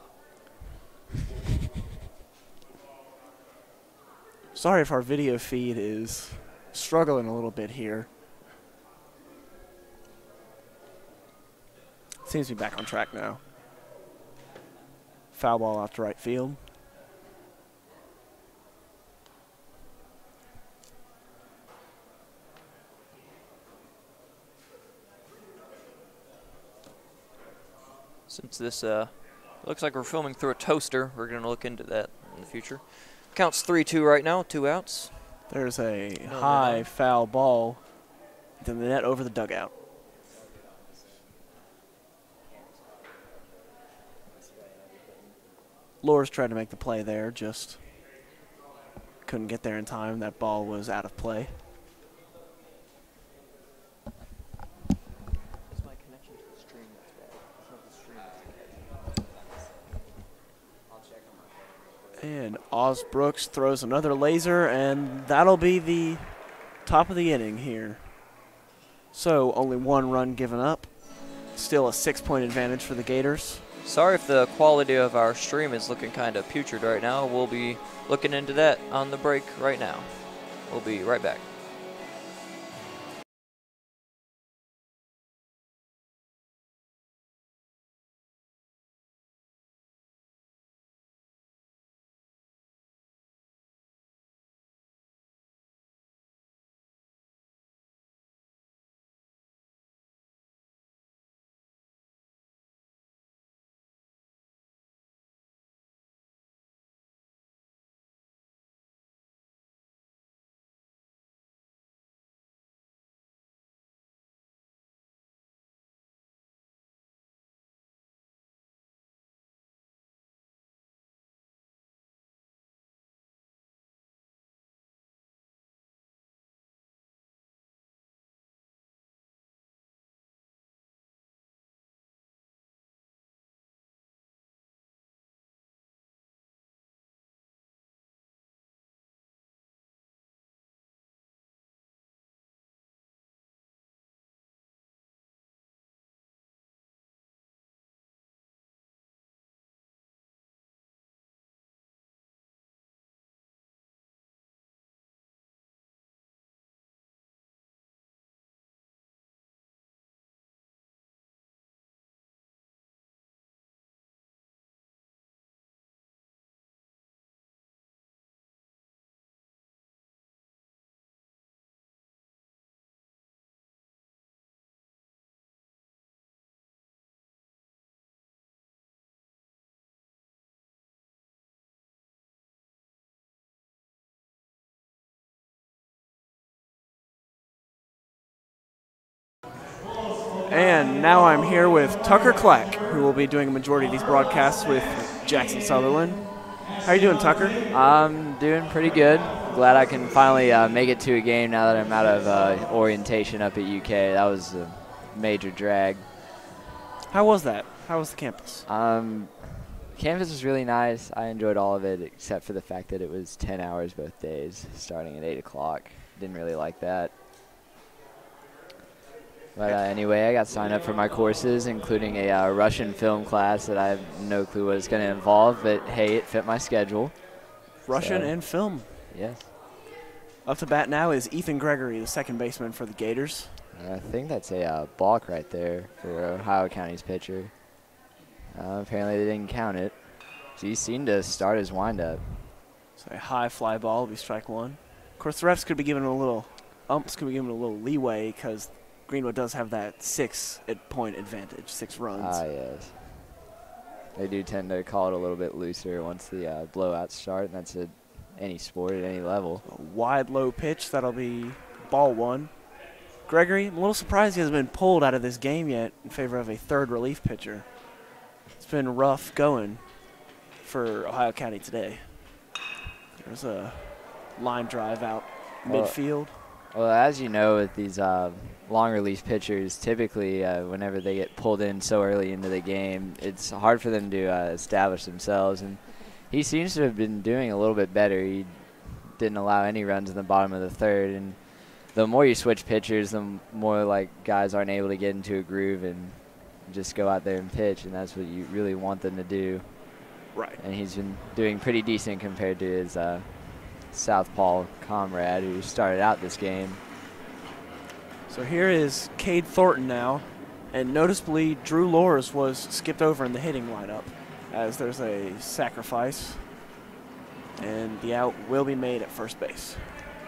Sorry if our video feed is struggling a little bit here. Seems to be back on track now. Foul ball out to right field. Since this looks like we're filming through a toaster, we're going to look into that in the future. Counts 3-2 right now, 2 outs. There's a high foul ball to the net over the dugout. Lore's tried to make the play there, just couldn't get there in time. That ball was out of play. And Oz Brooks throws another laser, and that'll be the top of the inning here. So only 1 run given up. Still a 6-point advantage for the Gators. Sorry if the quality of our stream is looking kind of putrid right now. We'll be looking into that on the break right now. We'll be right back. And now I'm here with Tucker Clack, who will be doing a majority of these broadcasts with Jackson Sutherland. How you doing, Tucker? I'm doing pretty good. Glad I can finally make it to a game now that I'm out of orientation up at UK. That was a major drag. How was that? How was the campus? Campus was really nice. I enjoyed all of it except for the fact that it was 10 hours both days, starting at 8 o'clock. Didn't really like that. But anyway, I got signed up for my courses, including a Russian film class that I have no clue what it's going to involve, but hey, it fit my schedule. Russian So, and film. Yes. Up to bat now is Ethan Gregory, the second baseman for the Gators. I think that's a balk right there for Ohio County's pitcher. Apparently they didn't count it. So he seemed to start his windup. So a high fly ball will be strike one. Of course, the refs could be giving him a little, umps could be giving him a little leeway because Greenwood does have that 6-point advantage, 6 runs. Ah, yes. They do tend to call it a little bit looser once the blowouts start, and that's at any sport at any level. A wide, low pitch. That'll be ball one. Gregory, I'm a little surprised he hasn't been pulled out of this game yet in favor of a third relief pitcher. It's been rough going for Ohio County today. There's a line drive out midfield. Well, as you know, with these long relief pitchers, typically whenever they get pulled in so early into the game, it's hard for them to establish themselves. And he seems to have been doing a little bit better. He didn't allow any runs in the bottom of the third. And the more you switch pitchers, the more like guys aren't able to get into a groove and just go out there and pitch. And that's what you really want them to do. Right. And he's been doing pretty decent compared to his southpaw comrade who started out this game. So here is Cade Thornton now, and noticeably Drew Lors was skipped over in the hitting lineup as there's a sacrifice, and the out will be made at first base.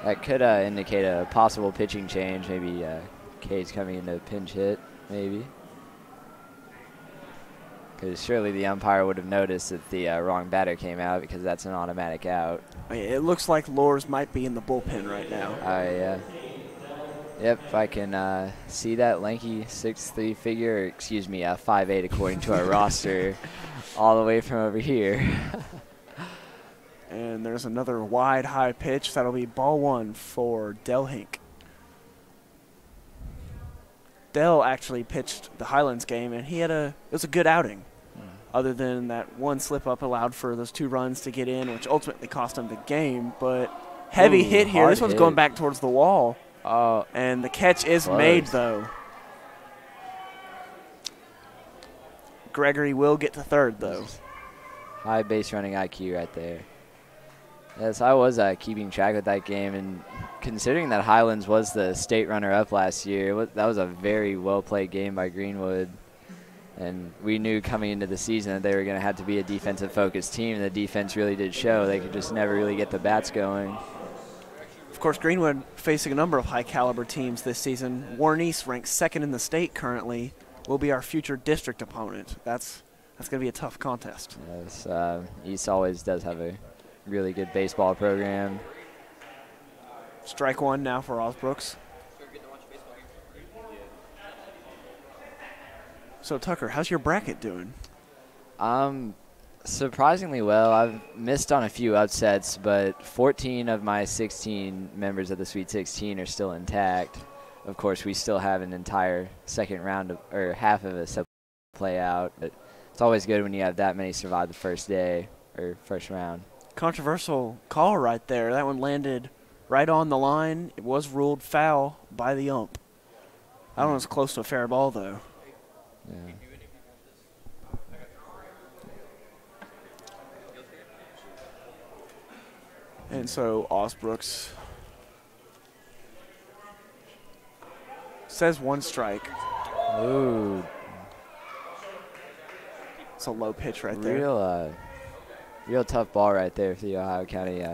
That could indicate a possible pitching change. Maybe Cade's coming into pinch hit, maybe. Because surely the umpire would have noticed that the wrong batter came out because that's an automatic out. Oh, yeah, it looks like Lors might be in the bullpen right now. Yeah. Yep, if I can see that lanky 6'3" figure, or excuse me, 5'8" according to our roster, all the way from over here. And there's another wide, high pitch. That'll be ball one for Del Hink. Dell actually pitched the Highlands game, and it was a good outing. Other than that one slip-up allowed for those 2 runs to get in, which ultimately cost him the game. But heavy hit here. This one's going back towards the wall. And the catch is made, though. Gregory will get to third, though. High base running IQ right there. Yes, I was keeping track of that game, and considering that Highlands was the state runner-up last year, that was a very well-played game by Greenwood. And we knew coming into the season that they were going to have to be a defensive-focused team, and the defense really did show. They could just never really get the bats going. Of course, Greenwood facing a number of high-caliber teams this season. Warren East, ranked 2nd in the state currently, will be our future district opponent. That's going to be a tough contest. Yes, East always does have a really good baseball program. Strike one now for Osbrooks. So, Tucker, how's your bracket doing? Surprisingly well. I've missed on a few upsets, but 14 of my 16 members of the Sweet 16 are still intact. Of course, we still have an entire second round or half of a play out, but it's always good when you have that many survive the first day or first round. Controversial call right there. That one landed right on the line. It was ruled foul by the ump. I don't know if it's close to a fair ball, though. Yeah. And so Osbrooks says 1 strike. Ooh. It's a low pitch right there. Real tough ball right there for the Ohio County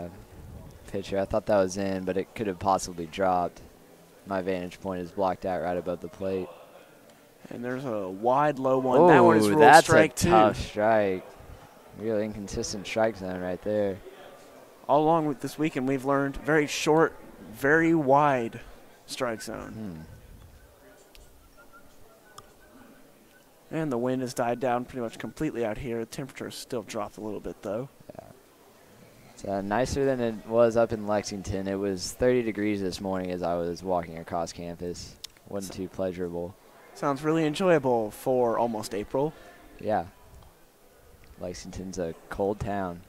pitcher. I thought that was in, but it could have possibly dropped. My vantage point is blocked out right above the plate. And there's a wide, low one. Ooh, that one is ruled that's strike a 2. tough strike. Real inconsistent strike zone right there. All along with this weekend, we've learned very short, very wide strike zone. And the wind has died down pretty much completely out here. The temperature has still dropped a little bit, though. Yeah. It's nicer than it was up in Lexington. It was 30 degrees this morning as I was walking across campus. Wasn't too pleasurable. Sounds really enjoyable for almost April. Yeah. Lexington's a cold town.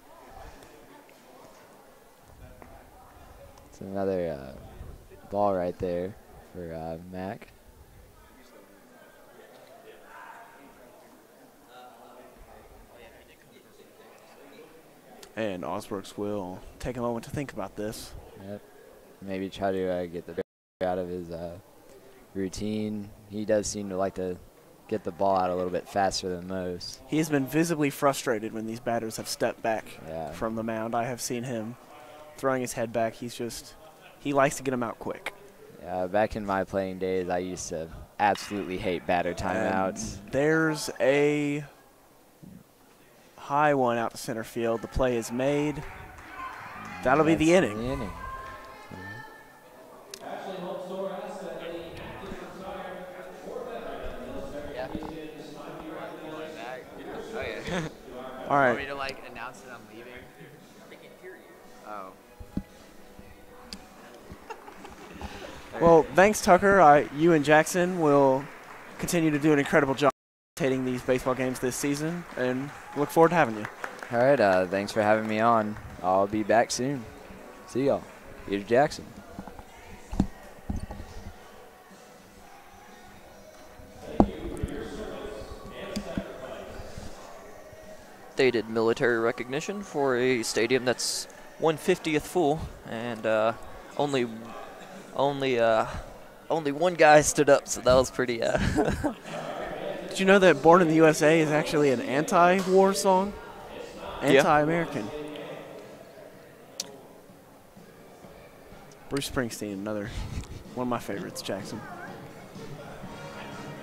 It's another ball right there for Mac. And Osbrooks will take a moment to think about this. Yep. Maybe try to get the out of his routine. He does seem to like to get the ball out a little bit faster than most. He has been visibly frustrated when these batters have stepped back from the mound. I have seen him throwing his head back. He likes to get them out quick. Yeah, back in my playing days, I used to absolutely hate batter timeouts. And there's a high one out to center field. The play is made. That'll be the inning. Actually, home store asks that any active retired or veteran military might be right. All right. Want me to like announce that I'm leaving? They can hear you. Oh. Well, thanks, Tucker. You and Jackson will continue to do an incredible job commentating these baseball games this season, and look forward to having you. All right. Thanks for having me on. I'll be back soon. See y'all. Here's Jackson. They did military recognition for a stadium that's 1/50th full, and only one guy stood up, so that was pretty. Did you know that "Born in the USA" is actually an anti-war song? Anti-American. Bruce Springsteen, another one of my favorites, Jackson.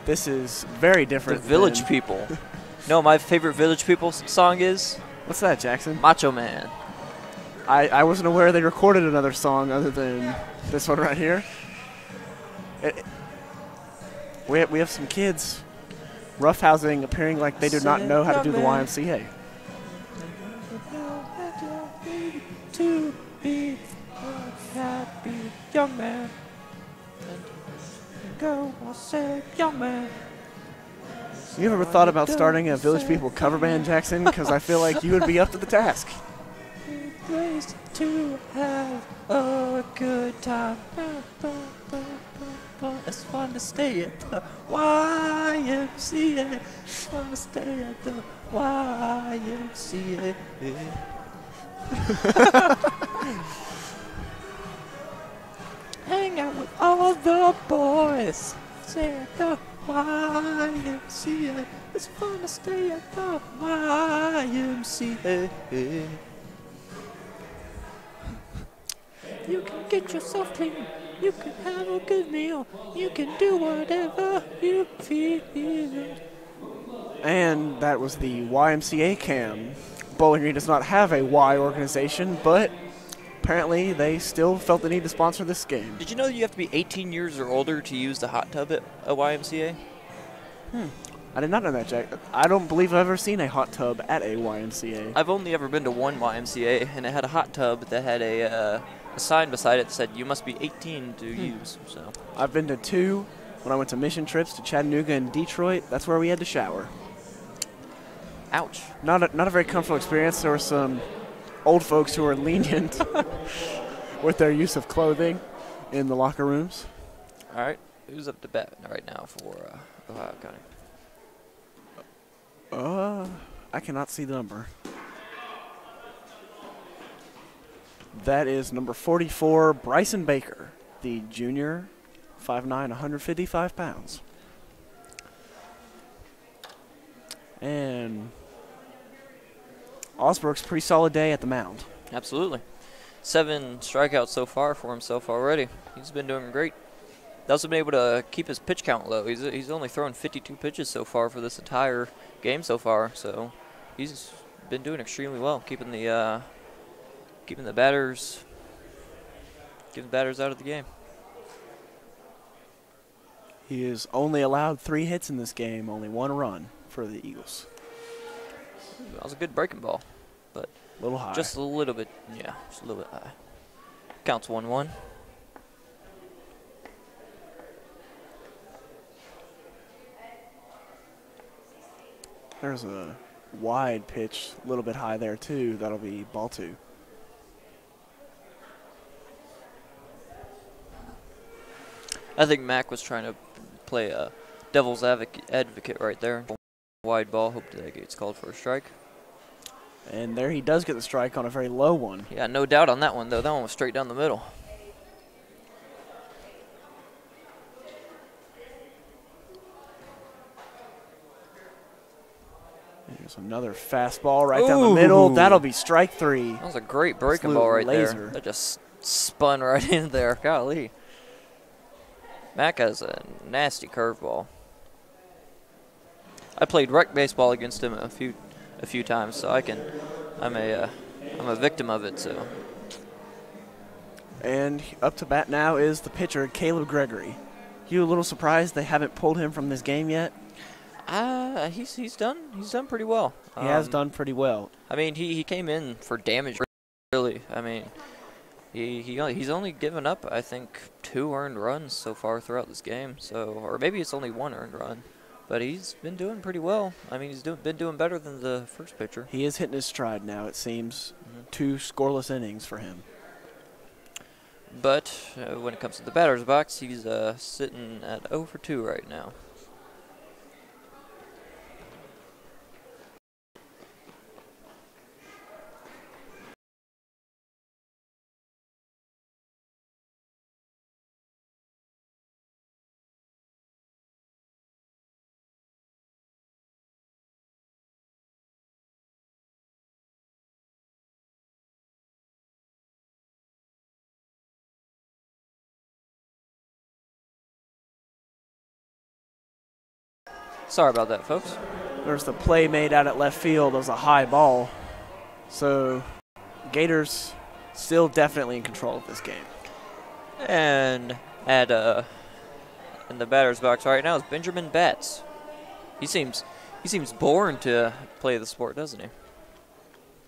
This is very different. The Village People. No, my favorite Village People song is What's that, Jackson? Macho Man. I wasn't aware they recorded another song other than this one right here. We have some kids roughhousing, appearing like they do not know how to do the YMCA. To be a happy young man. Go, I say, young man. You ever thought about starting a Village People cover band, Jackson? Because I feel like you would be up to the task. Place to have a good time. It's fun to stay at the YMCA. It's fun to stay at the YMCA. Hang out with all the boys. Stay at the YMCA. It's fun to stay at the YMCA. You can get yourself clean. You can have a good meal. You can do whatever you feel. And that was the YMCA cam. Bowling Green does not have a Y organization, but apparently they still felt the need to sponsor this game. Did you know you have to be 18 years or older to use the hot tub at a YMCA? I did not know that, Jack. I don't believe I've ever seen a hot tub at a YMCA. I've only ever been to one YMCA, and it had a hot tub that had a sign beside it that said you must be 18 to use. So I've been to two. When I went to mission trips to Chattanooga and Detroit, that's where we had to shower. ouch. Not a very comfortable experience. There were some old folks who were lenient with their use of clothing in the locker rooms. All right, who's up to bat right now for Ohio County? I cannot see the number. That is number 44, Bryson Baker, the junior, 5'9", 155 pounds. And Osbrook's pretty solid day at the mound. Absolutely. 7 strikeouts so far for himself already. He's been doing great. He's also been able to keep his pitch count low. He's only thrown 52 pitches so far for this entire game so far, so he's been doing extremely well, keeping the batters out of the game. He is only allowed 3 hits in this game, only 1 run for the Eagles. That was a good breaking ball. but A little high. just a little bit, yeah, just a little bit high. Counts 1-1. There's a wide pitch, a little bit high there too. That'll be ball 2. I think Mac was trying to play a devil's advocate right there. Wide ball, hope that gets called for a strike. And there he does get the strike on a very low one. Yeah, no doubt on that one, though. That one was straight down the middle. There's another fastball right down the middle. That'll be strike 3. That was a great breaking Absolute ball right laser. there. That just spun right in there. Golly. Mac has a nasty curveball. I played rec baseball against him a few times, so I'm a victim of it. So. And up to bat now is the pitcher, Caleb Gregory. You a little surprised they haven't pulled him from this game yet? He's done pretty well. He has done pretty well. I mean, he came in for damage, really. I mean, he's only given up, I think, 2 earned runs so far throughout this game. So, or maybe it's only 1 earned run, but he's been doing pretty well. I mean, he's been doing better than the first pitcher. He is hitting his stride now. It seems 2 scoreless innings for him. But when it comes to the batter's box, he's sitting at 0 for 2 right now. Sorry about that, folks. There's the play made out at left field. It was a high ball. So Gators still definitely in control of this game. And at in the batter's box right now is Benjamin Batts. He seems born to play the sport, doesn't he?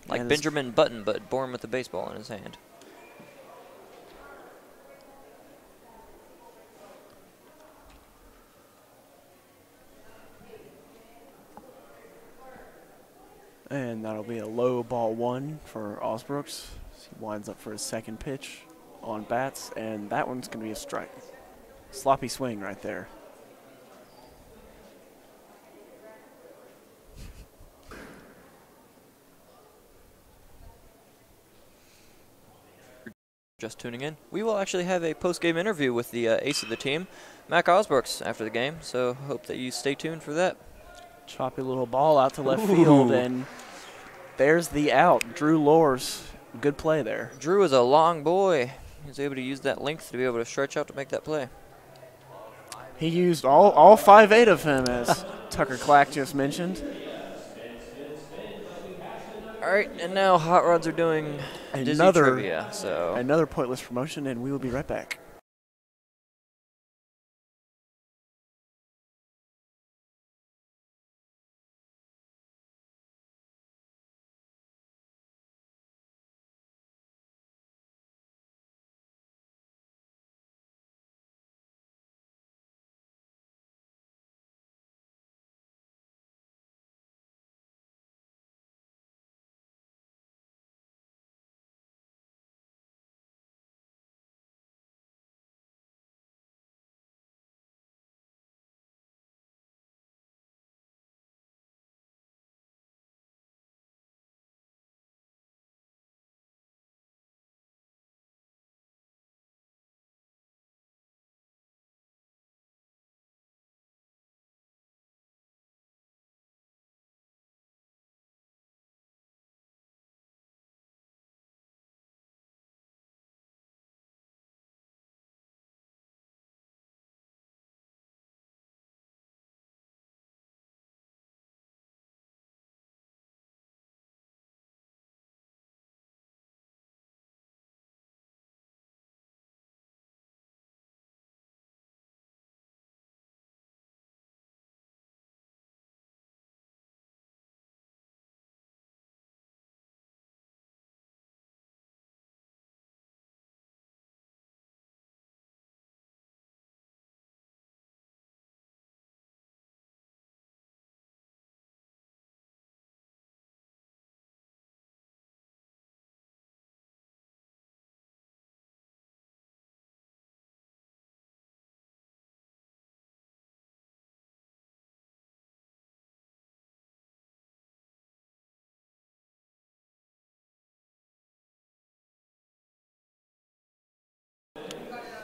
Like Benjamin Button, but born with a baseball in his hand. And that'll be a low ball 1 for Osbrooks. He winds up for his second pitch on bats, and that one's going to be a strike. Sloppy swing right there. Just tuning in. We will actually have a post-game interview with the ace of the team, Mac Osbrooks, after the game, so hope that you stay tuned for that. Choppy little ball out to left field, and there's the out. Drew Lors, good play there. Drew is a long boy. He was able to use that length to be able to stretch out to make that play. He used all 5'8" of him, as Tucker Clack just mentioned. All right, and now Hot Rods are doing Disney trivia. So another pointless promotion, and we will be right back.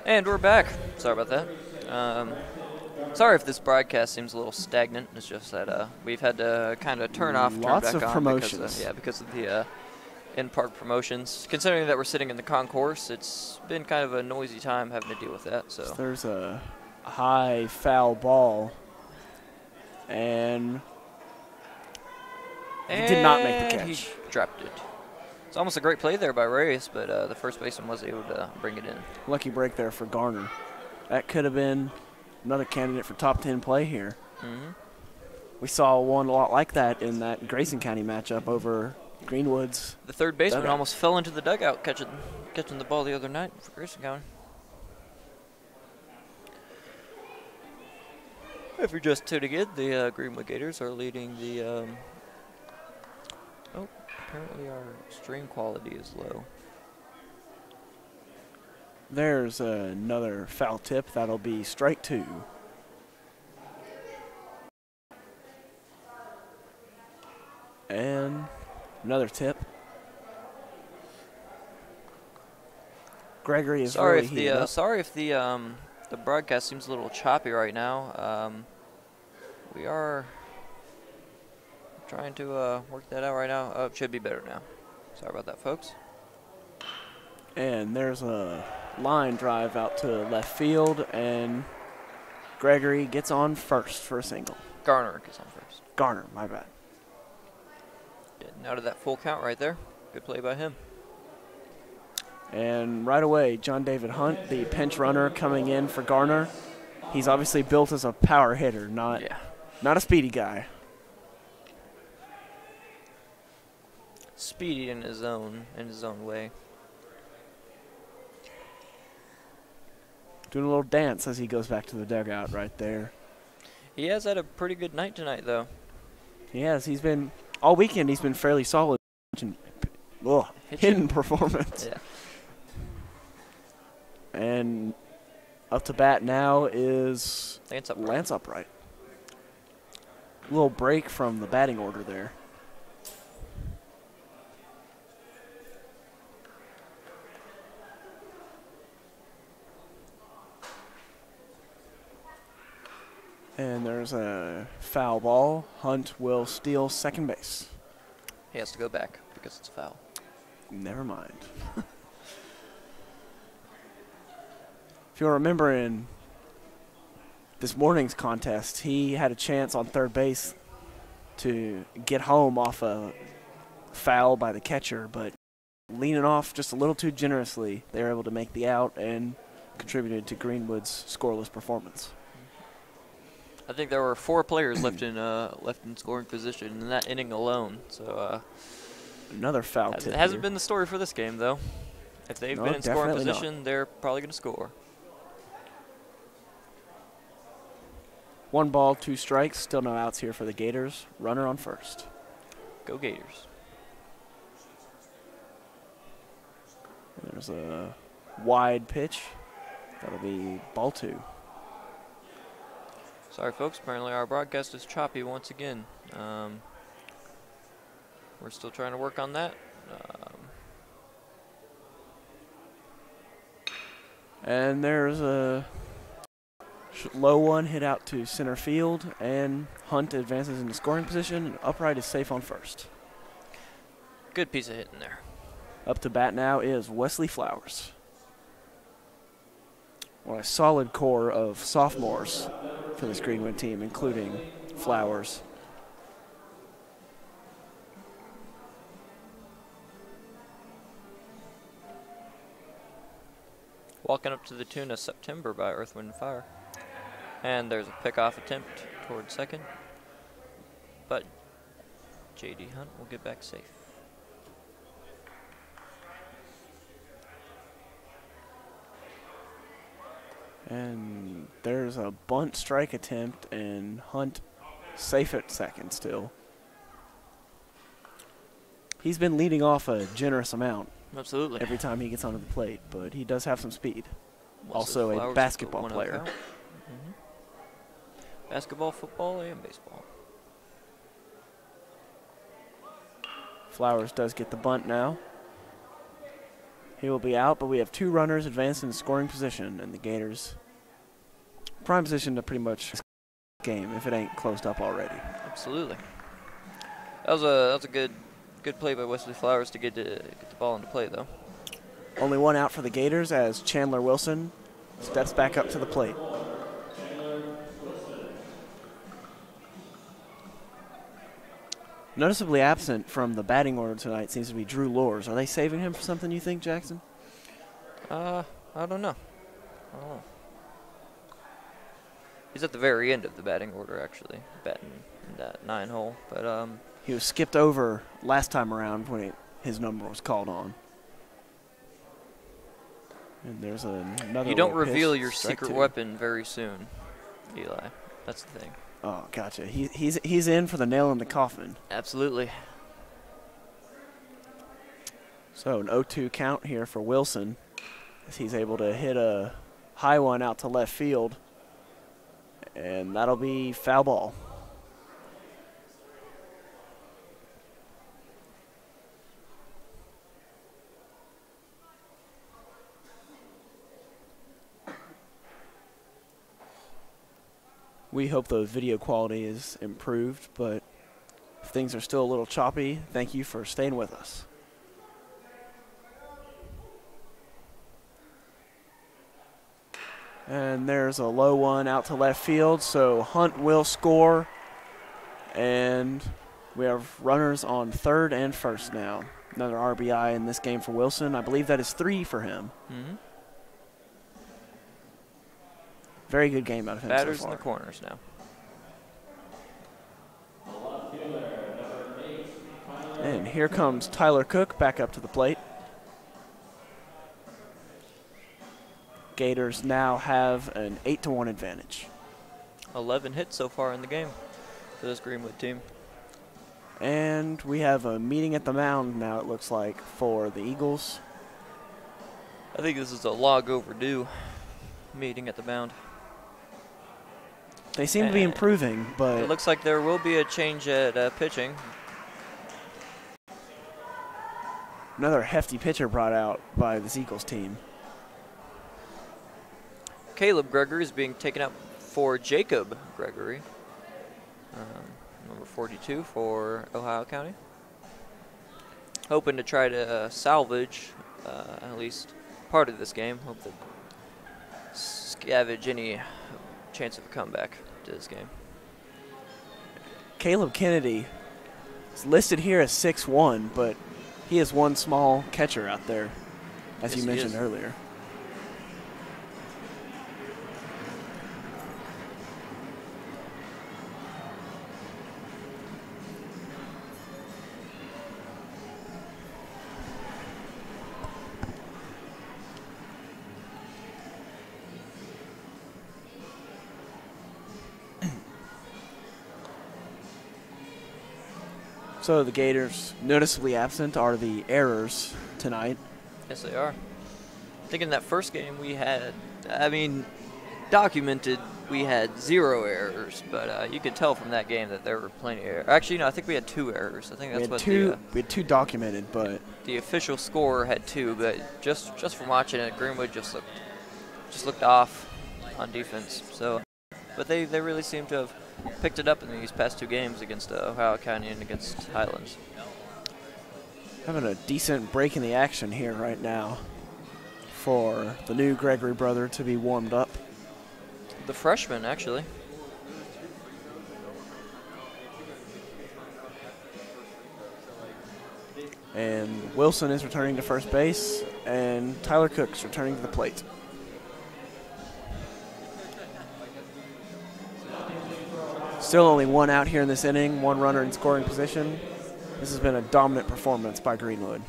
And we're back. Sorry about that. Sorry if this broadcast seems a little stagnant. It's just that we've had to kind of turn off, turn Lots back of on promotions. because of the in-park promotions. Considering that we're sitting in the concourse, it's been kind of a noisy time having to deal with that. So There's a high foul ball, and he did not make the catch. He dropped it. It's almost a great play there by Reyes, but the first baseman was able to bring it in. Lucky break there for Garner. That could have been another candidate for top 10 play here. Mm-hmm. We saw one a lot like that in that Grayson County matchup over Greenwood's. The third baseman dugout. almost fell into the dugout catching the ball the other night for Grayson County. If you're just tuning in, the Greenwood Gators are leading the. Apparently our stream quality is low. There's another foul tip. That'll be strike 2. And another tip. Gregory is Sorry really if heated up. sorry if the broadcast seems a little choppy right now. We are trying to work that out right now. Oh, it should be better now. Sorry about that, folks. And there's a line drive out to left field, and Gregory gets on first for a single. Garner gets on first. Garner, my bad. Getting out of that full count right there. Good play by him. And right away, John David Hunt, the pinch runner, coming in for Garner. He's obviously built as a power hitter, not a speedy guy. Speedy in his own way. Doing a little dance as he goes back to the dugout right there. He has had a pretty good night tonight, though. He has. He's been, all weekend, he's been fairly solid. Hidden performance. Yeah. And up to bat now is Lance Upright. A little break from the batting order there. And there's a foul ball. Hunt will steal second base. He has to go back because it's a foul. Never mind. If you'll remember in this morning's contest, he had a chance on third base to get home off a foul by the catcher, but leaning off just a little too generously, they were able to make the out and contributed to Greenwood's scoreless performance. I think there were 4 players left in scoring position in that inning alone. So another foul tip. It hasn't here. been the story for this game, though. If they've been in scoring position, they're probably going to score. 1 ball, 2 strikes. Still no outs here for the Gators. Runner on first. Go Gators. There's a wide pitch. That'll be ball 2. Sorry, folks. Apparently our broadcast is choppy once again. We're still trying to work on that. And there's a low one hit out to center field, and Hunt advances into scoring position, and Upright is safe on first. Good piece of hitting there. Up to bat now is Wesley Flowers. Well, a solid core of sophomores for this Greenwood team, including Flowers. Walking up to the tune of September by Earth, Wind, and Fire. And there's a pickoff attempt towards second. But J.D. Hunt will get back safe. And there's a bunt strike attempt, and Hunt safe at second still. He's been leading off a generous amount. Absolutely. Every time he gets onto the plate, but he does have some speed. Wesley Also Flowers a basketball with the player. 1-0 count. Basketball, football, and baseball. Flowers does get the bunt now. He will be out, but we have 2 runners advanced in scoring position, and the Gators prime position to pretty much game if it ain't closed up already. Absolutely. That was a good play by Wesley Flowers to get the ball into play, though. Only 1 out for the Gators as Chandler Wilson steps back up to the plate. Noticeably absent from the batting order tonight seems to be Drew Lors. Are they saving him for something, you think, Jackson? I don't know. He's at the very end of the batting order, actually, batting in that 9 hole. But he was skipped over last time around when his number was called on. And there's another. You don't pitch, reveal your strike secret 2. weapon very soon, Eli. That's the thing. Oh, gotcha. He's in for the nail in the coffin. Absolutely. So an 0-2 count here for Wilson as he's able to hit a high one out to left field. And that'll be foul ball. We hope the video quality is improved, but if things are still a little choppy, thank you for staying with us. And there's a low one out to left field, so Hunt will score. And we have runners on third and first now. Another RBI in this game for Wilson. I believe that is 3 for him. Mm-hmm. Very good game out of him Batters so far. in the corners now. And here comes Tyler Cook back up to the plate. Gators now have an 8-1 advantage. 11 hits so far in the game for this Greenwood team. And we have a meeting at the mound now, it looks like, for the Eagles. I think this is a long overdue meeting at the mound. They seem to be improving, but It looks like there will be a change at pitching. another hefty pitcher brought out by this Eagles team. Caleb Gregory is being taken out for Jacob Gregory, number 42 for Ohio County. Hoping to try to salvage at least part of this game. Hope to scavenge any chance of a comeback to this game. Caleb Kennedy is listed here as 6'1", but he is one small catcher out there, as Yes, you he mentioned is. earlier. So the Gators noticeably absent are the errors tonight. Yes, they are. I think in that first game we had, documented we had 0 errors, but you could tell from that game that there were plenty of errors. Actually, no, I think we had 2 errors. I think that's what We had two documented, but the official score had 2, but just from watching it, Greenwood just looked off on defense. So, but they really seem to have picked it up in these past 2 games against Ohio County and against Highlands. having a decent break in the action here right now for the new Gregory brother to be warmed up. The freshman, actually. And Wilson is returning to first base, and Tyler Cook's returning to the plate. Still only 1 out here in this inning, 1 runner in scoring position. This has been a dominant performance by Greenwood.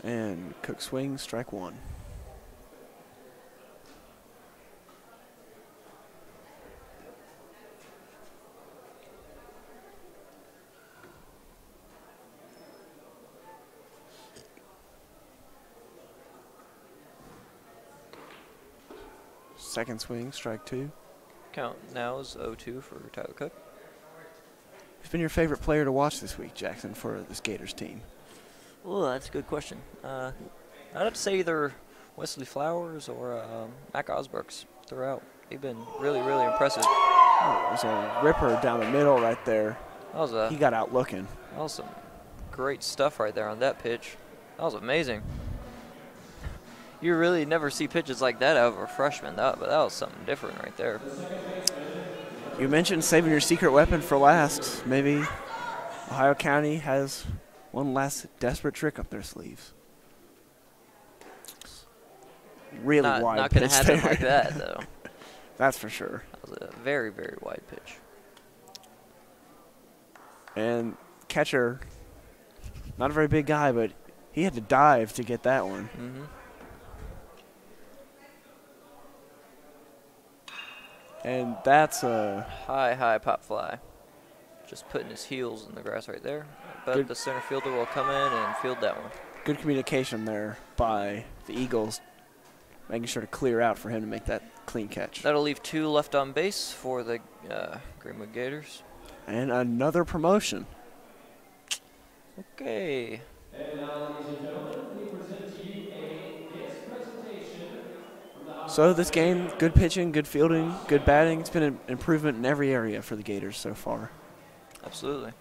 And Cook swings, strike 1. Second swing, strike 2. Count now is 0-2 for Tyler Cook. Who's been your favorite player to watch this week, Jackson, for this Gators team? Oh, that's a good question. I'd have to say either Wesley Flowers or Mac Osbrooks throughout. They've been really, really impressive. Oh, there's a ripper down the middle right there. He got out looking. That was some great stuff right there on that pitch. That was amazing. You really never see pitches like that out of a freshman, but that was something different right there. You mentioned saving your secret weapon for last. Maybe Ohio County has one last desperate trick up their sleeves. Really wide not pitch going to happen there. like that, though. That's for sure. That was a very, very wide pitch. And catcher, not a very big guy, but he had to dive to get that one. Mm-hmm. And that's a high pop fly. Just putting his heels in the grass right there. But the center fielder will come in and field that one. Good communication there by the Eagles, making sure to clear out for him to make that clean catch. That'll leave 2 left on base for the Greenwood Gators. And another promotion. Okay. And now, ladies and gentlemen, we present to you a guest presentation from the So this game, good pitching, good fielding, good batting. It's been an improvement in every area for the Gators so far. Absolutely.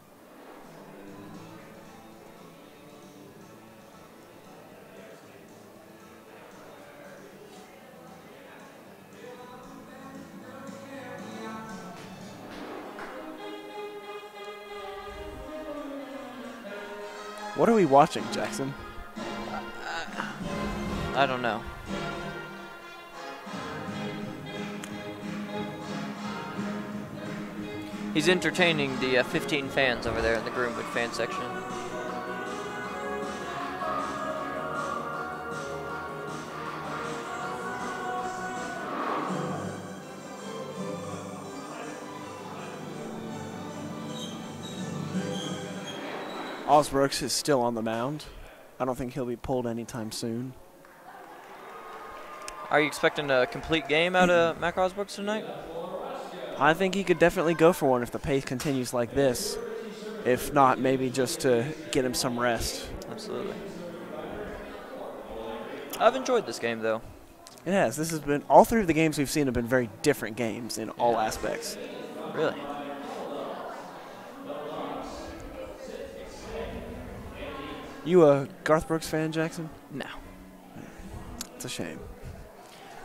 What are we watching, Jackson? I don't know. He's entertaining the 15 fans over there in the Greenwood fan section. Osbrooks is still on the mound. I don't think he'll be pulled anytime soon. Are you expecting a complete game out of Mac Osbrooks tonight? I think he could definitely go for one if the pace continues like this. If not, maybe just to get him some rest. Absolutely. I've enjoyed this game, though. It has. This has been, all 3 of the games we've seen have been very different games in all aspects. Really? You a Garth Brooks fan, Jackson? No. It's a shame.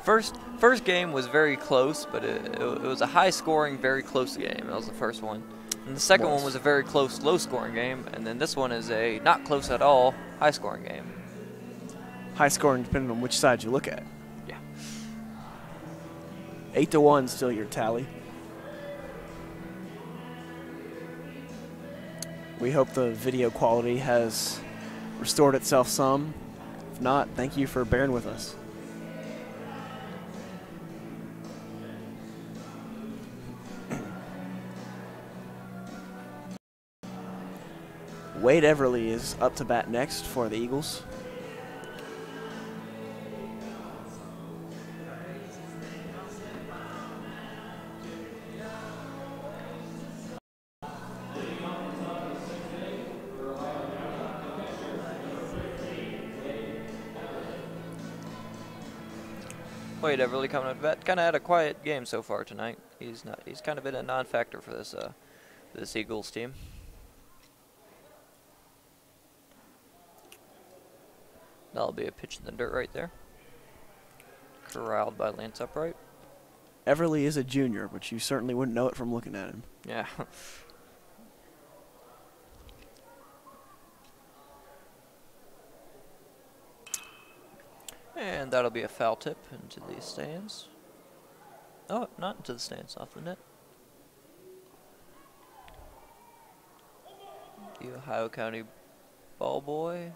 First game was very close, but it was a high-scoring, very close game. That was the first one. And the second one was a very close, low-scoring game. And then this one is a not close at all, high-scoring game. High scoring depending on which side you look at. Yeah. 8-1 still your tally. We hope the video quality has restored itself some. If not, thank you for bearing with us. Wade Everly is up to bat next for the Eagles. Wade Everly coming up to bat. Kind of had a quiet game so far tonight. He's kind of been a non-factor for this Eagles team. That'll be a pitch in the dirt right there. Corralled by Lance Upright. Everly is a junior, but you certainly wouldn't know it from looking at him. Yeah. And that'll be a foul tip into the stands. Oh, not into the stands, off the net. The Ohio County ball boy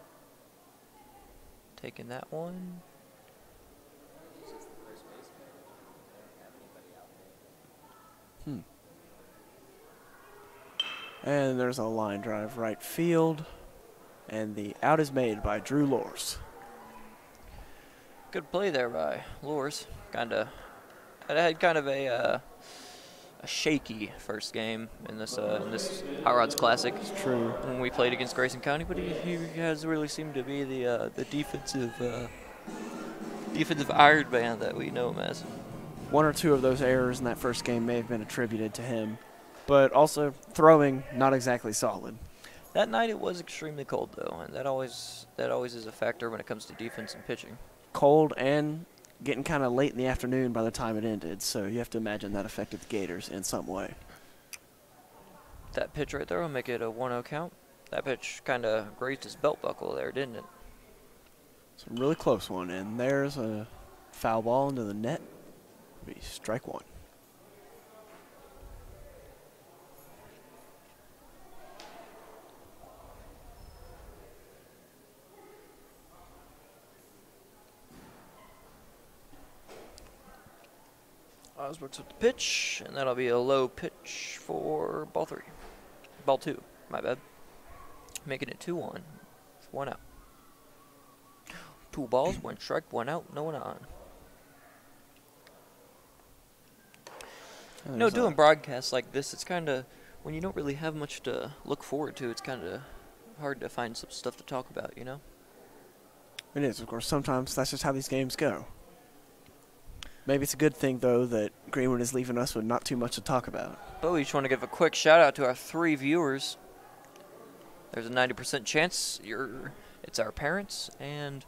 taking that one. And there's a line drive right field. And the out is made by Drew Lors. Good play there by Lors. Kind of I had kind of a shaky first game in this Hot Rods Classic. It's true. When we played against Grayson County, but he has really seemed to be the defensive Iron Man that we know him as. One or two of those errors in that first game may have been attributed to him, but also throwing not exactly solid. That night it was extremely cold though, and that always is a factor when it comes to defense and pitching. Cold and getting kind of late in the afternoon by the time it ended, so you have to imagine that affected the Gators in some way. That pitch right there will make it a 1-0 count. That pitch kind of grazed his belt buckle there, didn't it? It's a really close one, and there's a foul ball into the net. Be strike one. Osbrook's with the pitch, and that'll be a low pitch for ball 3. Ball 2, my bad. Making it 2-1. 1 out. 2 balls, 1 strike, 1 out, no one on. You know, doing broadcasts like this, it's kind of, when you don't really have much to look forward to, it's kind of hard to find some stuff to talk about, you know? It is, of course. Sometimes that's just how these games go. Maybe it's a good thing, though, that Greenwood is leaving us with not too much to talk about. But we just want to give a quick shout-out to our 3 viewers. There's a 90% chance it's our parents and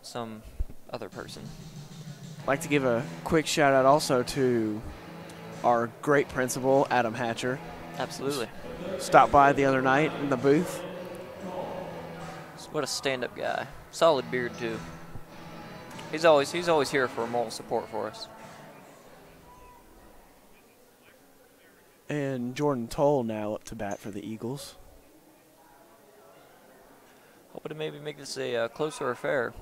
some other person. I'd like to give a quick shout-out also to our great principal, Adam Hatcher. Absolutely. Stopped by the other night in the booth. What a stand-up guy. Solid beard, too. He's always here for moral support for us. And Jordan Toll now up to bat for the Eagles. Hoping to maybe make this a closer affair.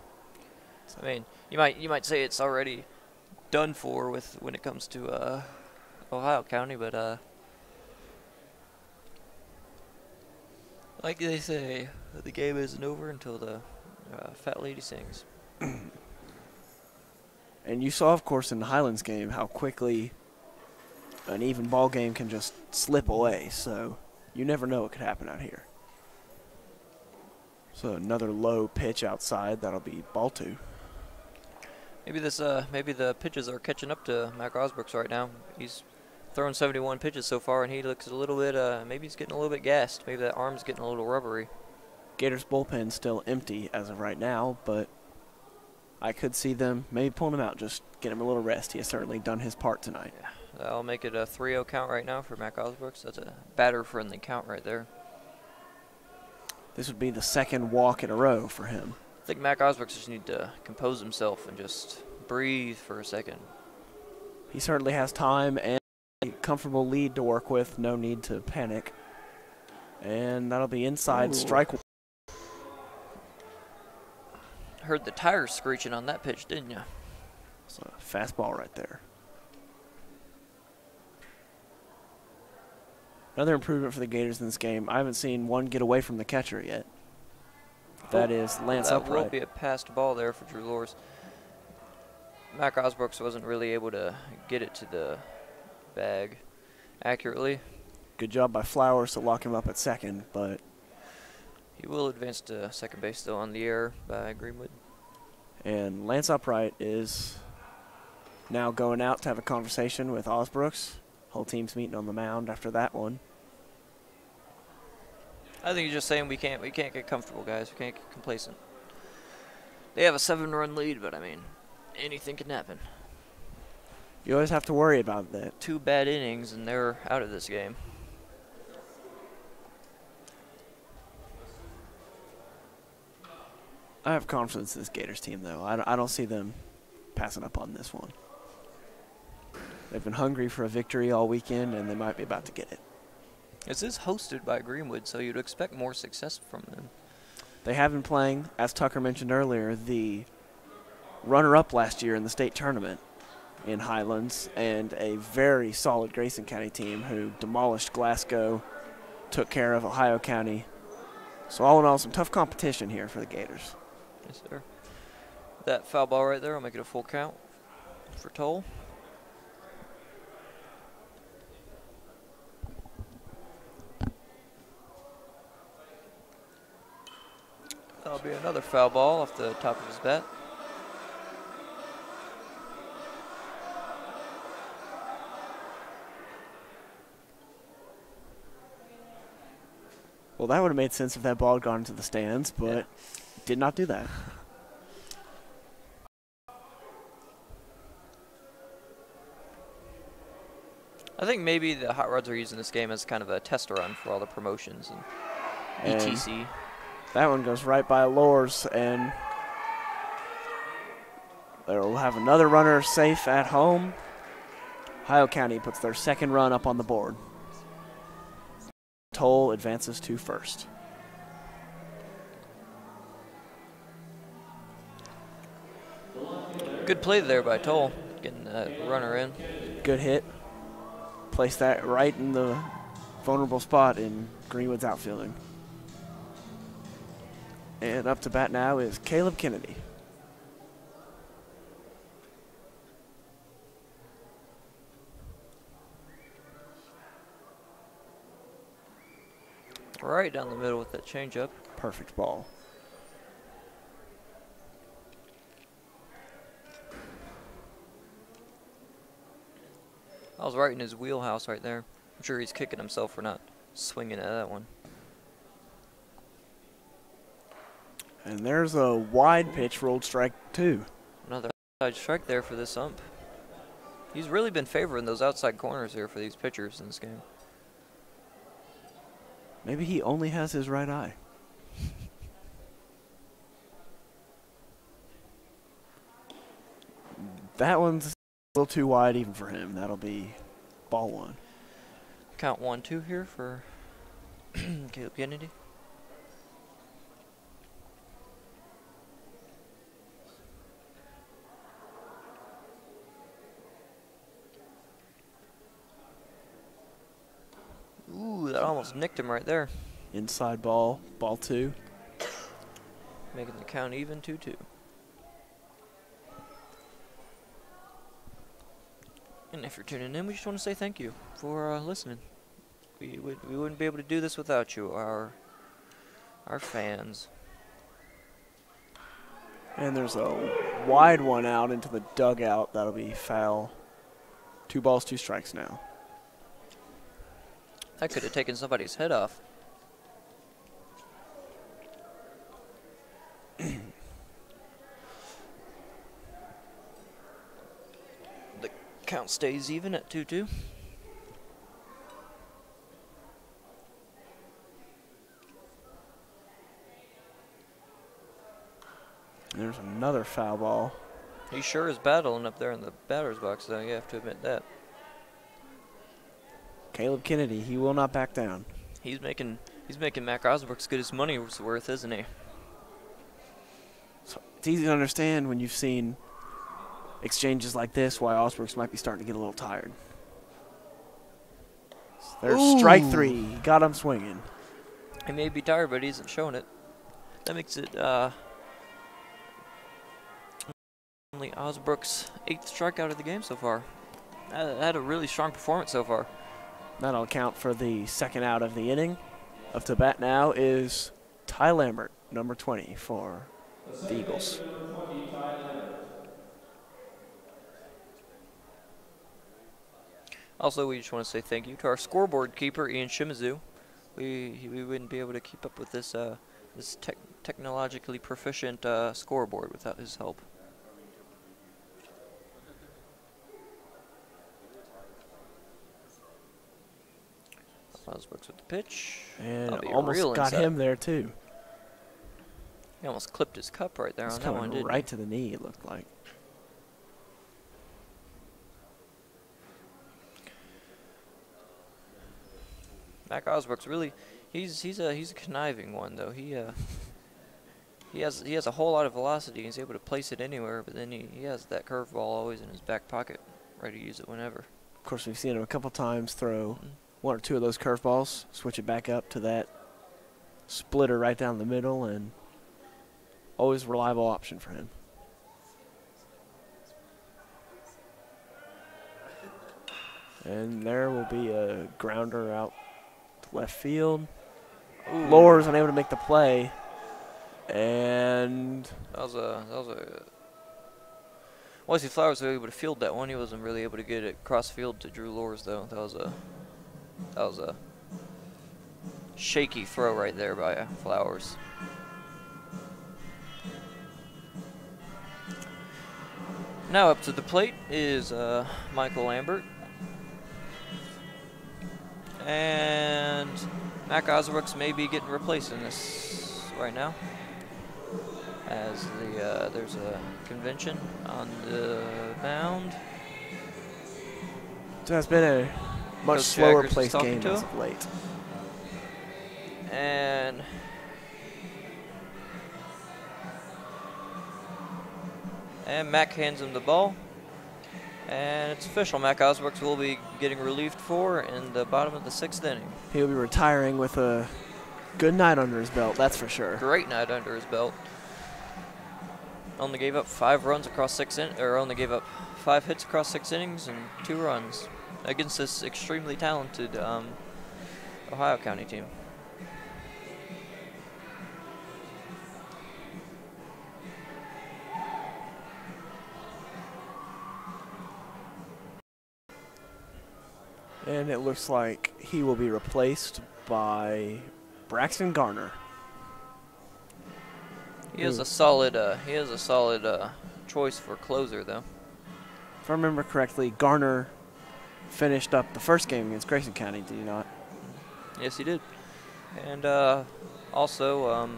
I mean, you might say it's already done for when it comes to Ohio County, but like they say, the game isn't over until the fat lady sings. And you saw, of course, in the Highlands game how quickly an even ball game can just slip away. So you never know what could happen out here. So another low pitch outside. That'll be ball 2. Maybe the pitches are catching up to Mac Osbrooks right now. He's thrown 71 pitches so far, and he looks a little bit. Maybe he's getting a little bit gassed. Maybe that arm's getting a little rubbery. Gators bullpen still empty as of right now, but I could see them maybe pulling him out, just get him a little rest. He has certainly done his part tonight. Yeah, that'll make it a 3-0 count right now for Mac Osbrooks. That's a batter-friendly count right there. This would be the 2nd walk in a row for him. I think Mac Osbrooks just need to compose himself and just breathe for a second. He certainly has time and a comfortable lead to work with. No need to panic. And that'll be inside. Ooh. Strike. Heard the tires screeching on that pitch, didn't you? It's a fastball right there. Another improvement for the Gators in this game. I haven't seen one get away from the catcher yet. That is Lance Upright. That will be a passed ball there for Drew Lors. Mac Osbrooks wasn't really able to get it to the bag accurately. Good job by Flowers to lock him up at second, but he will advance to second base, though, on the air by Greenwood. And Lance Upright is now going out to have a conversation with Osbrooks. Whole team's meeting on the mound after that one. I think he's just saying we can't get comfortable, guys. We can't get complacent. They have a 7-run lead, but I mean, anything can happen. You always have to worry about that. 2 bad innings, and they're out of this game. I have confidence in this Gators team, though. I don't see them passing up on this one. They've been hungry for a victory all weekend, and they might be about to get it. This is hosted by Greenwood, so you'd expect more success from them. They have been playing, as Tucker mentioned earlier, the runner-up last year in the state tournament in Highlands, and a very solid Grayson County team who demolished Glasgow, took care of Ohio County. So all in all, some tough competition here for the Gators. Yes, sir. That foul ball right there will make it a full count for Toll. That'll be another foul ball off the top of his bat. Well, that would have made sense if that ball had gone into the stands, but did not do that. I think maybe the Hot Rods are using this game as kind of a test run for all the promotions and etc. That one goes right by Lours, and they'll have another runner safe at home. Ohio County puts their second run up on the board. Toll advances to first. Good play there by Toll, getting that runner in. Good hit. Place that right in the vulnerable spot in Greenwood's outfielding. And up to bat now is Caleb Kennedy. Right down the middle with that changeup. Perfect ball. I was right in his wheelhouse right there. I'm sure he's kicking himself for not swinging at that one. And there's a wide pitch, rolled strike 2. Another outside strike there for this ump. He's really been favoring those outside corners here for these pitchers in this game. Maybe he only has his right eye. That one's a little too wide even for him. That'll be ball 1. Count 1-2 here for Caleb Kennedy. Ooh, that almost nicked him right there. Inside ball, ball 2. Making the count even, 2-2. And if you're tuning in, we just want to say thank you for listening. We wouldn't be able to do this without you, our fans. And there's a wide one out into the dugout. That'll be foul. 2 balls, 2 strikes now. That could have taken somebody's head off. The count stays even at 2-2. There's another foul ball. He sure is battling up there in the batter's box, though. You have to admit that. Caleb Kennedy, he will not back down. He's making Mac Osbrook's good as money was worth, isn't he? So it's easy to understand when you've seen exchanges like this why Osbrooks might be starting to get a little tired. There's strike 3. He got him swinging. He may be tired, but he isn't showing it. That makes it only Osbrook's 8th strikeout of the game so far. Had a really strong performance so far. That'll account for the second out of the inning. Up to bat now is Ty Lambert, number 20 for the Eagles. Also, we just want to say thank you to our scoreboard keeper, Ian Shimizu. We wouldn't be able to keep up with this technologically proficient scoreboard without his help. Osbrooks with the pitch. And almost got him there, too. He almost clipped his cup right there on that one, didn't he? Right to the knee, it looked like. Mac Osbrook's really, he's a conniving one though. He has a whole lot of velocity. He's able to place it anywhere, but then he has that curveball always in his back pocket, ready to use it whenever. Of course, we've seen him a couple times throw 1 or 2 of those curveballs, switch it back up to that splitter right down the middle, and always a reliable option for him. And there will be a grounder out to left field. Ooh. Lohr's unable to make the play. And That was a Wesley Flowers was able to field that one. He wasn't really able to get it cross field to Drew Lohr's though. That was a shaky throw right there by Flowers. Now up to the plate is Michael Lambert. And Mac Osbrooks may be getting replaced in this right now, as there's a convention on the mound. so it's been a much Coach slower Jaggers is paced talking game to as him. of late. And Mac hands him the ball. And it's official. Mac Osbrooks will be getting relieved for in the bottom of the 6th inning. He'll be retiring with a good night under his belt, that's for sure. Great night under his belt. Only gave up 5 runs across only gave up 5 hits across 6 innings and 2 runs against this extremely talented Ohio County team. And it looks like he will be replaced by Braxton Garner. He has a solid choice for closer though. If I remember correctly, Garner finished up the first game against Grayson County, did he not? Yes, he did. And also,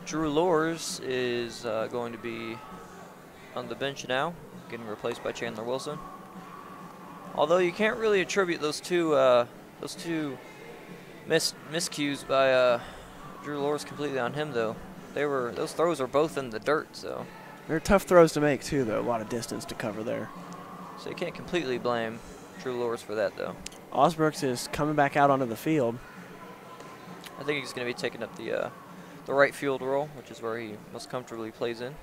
Drew Lohr's is going to be on the bench now, getting replaced by Chandler Wilson. Although you can't really attribute those two miscues by Drew Lohr's completely on him, though. Those throws are both in the dirt, so. They're tough throws to make too, though. A lot of distance to cover there. So you can't completely blame Drew Lohr's for that, though. Osbrooks is coming back out onto the field. I think he's going to be taking up the right field role, which is where he most comfortably plays in.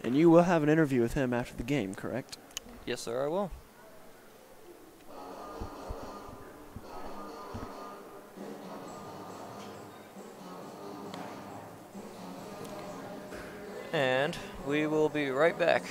And you will have an interview with him after the game, correct? Yes, sir, I will. And we will be right back.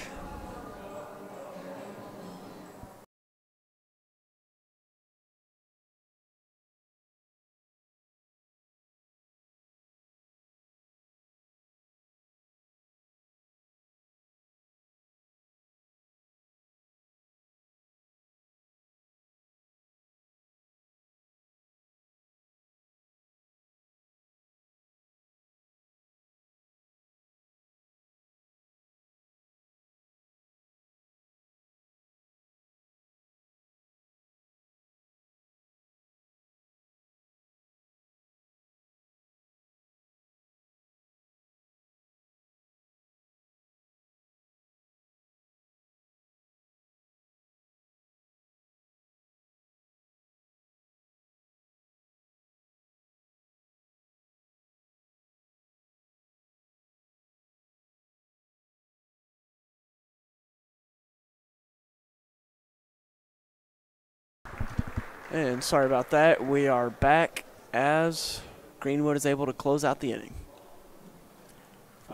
And sorry about that. We are back as Greenwood is able to close out the inning.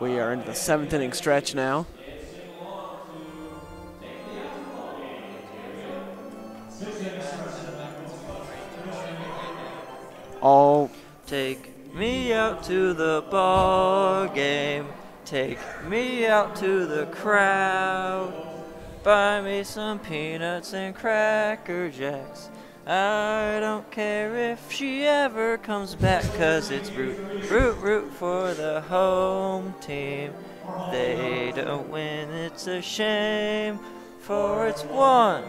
We are into the 7th inning stretch now. All Take me out to the ball game. Take me out to the crowd. Buy me some peanuts and Cracker Jacks. I don't care if she ever comes back, 'cause it's root, root, root for the home team. They don't win, it's a shame, for it's 1,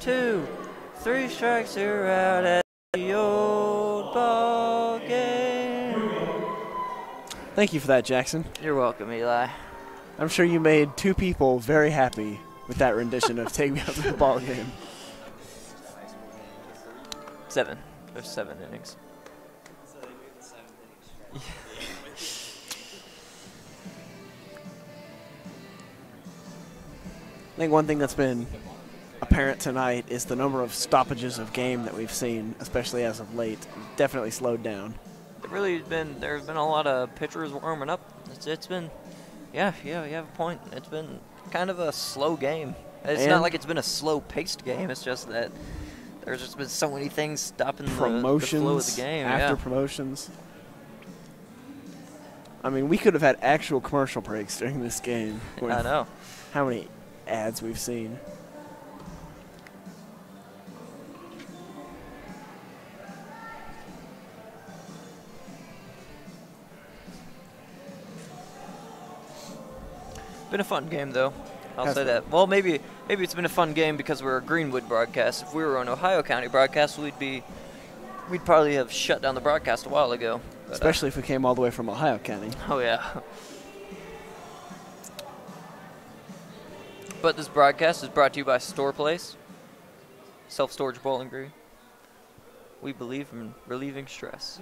2, 3 strikes, you're out at the old ball game. Thank you for that, Jackson. You're welcome, Eli. I'm sure you made 2 people very happy with that rendition of Take Me Out to the Ball Game. 7. There's 7 innings. think one thing that's been apparent tonight is the number of stoppages of game that we've seen, especially as of late. Definitely slowed down. There's been a lot of pitchers warming up. It's been, yeah, you have a point. It's been kind of a slow game. It's not like it's been a slow-paced game. It's just that there's just been so many things stopping the flow of the game. After promotions. I mean, we could have had actual commercial breaks during this game. I know. How many ads we've seen. Been a fun game, though. I'll say that. Well, maybe it's been a fun game because we're a Greenwood broadcast. If we were an Ohio County broadcast, we'd probably have shut down the broadcast a while ago. But, especially if we came all the way from Ohio County. Oh yeah. But this broadcast is brought to you by Store Place, self-storage Bowling Green. We believe in relieving stress.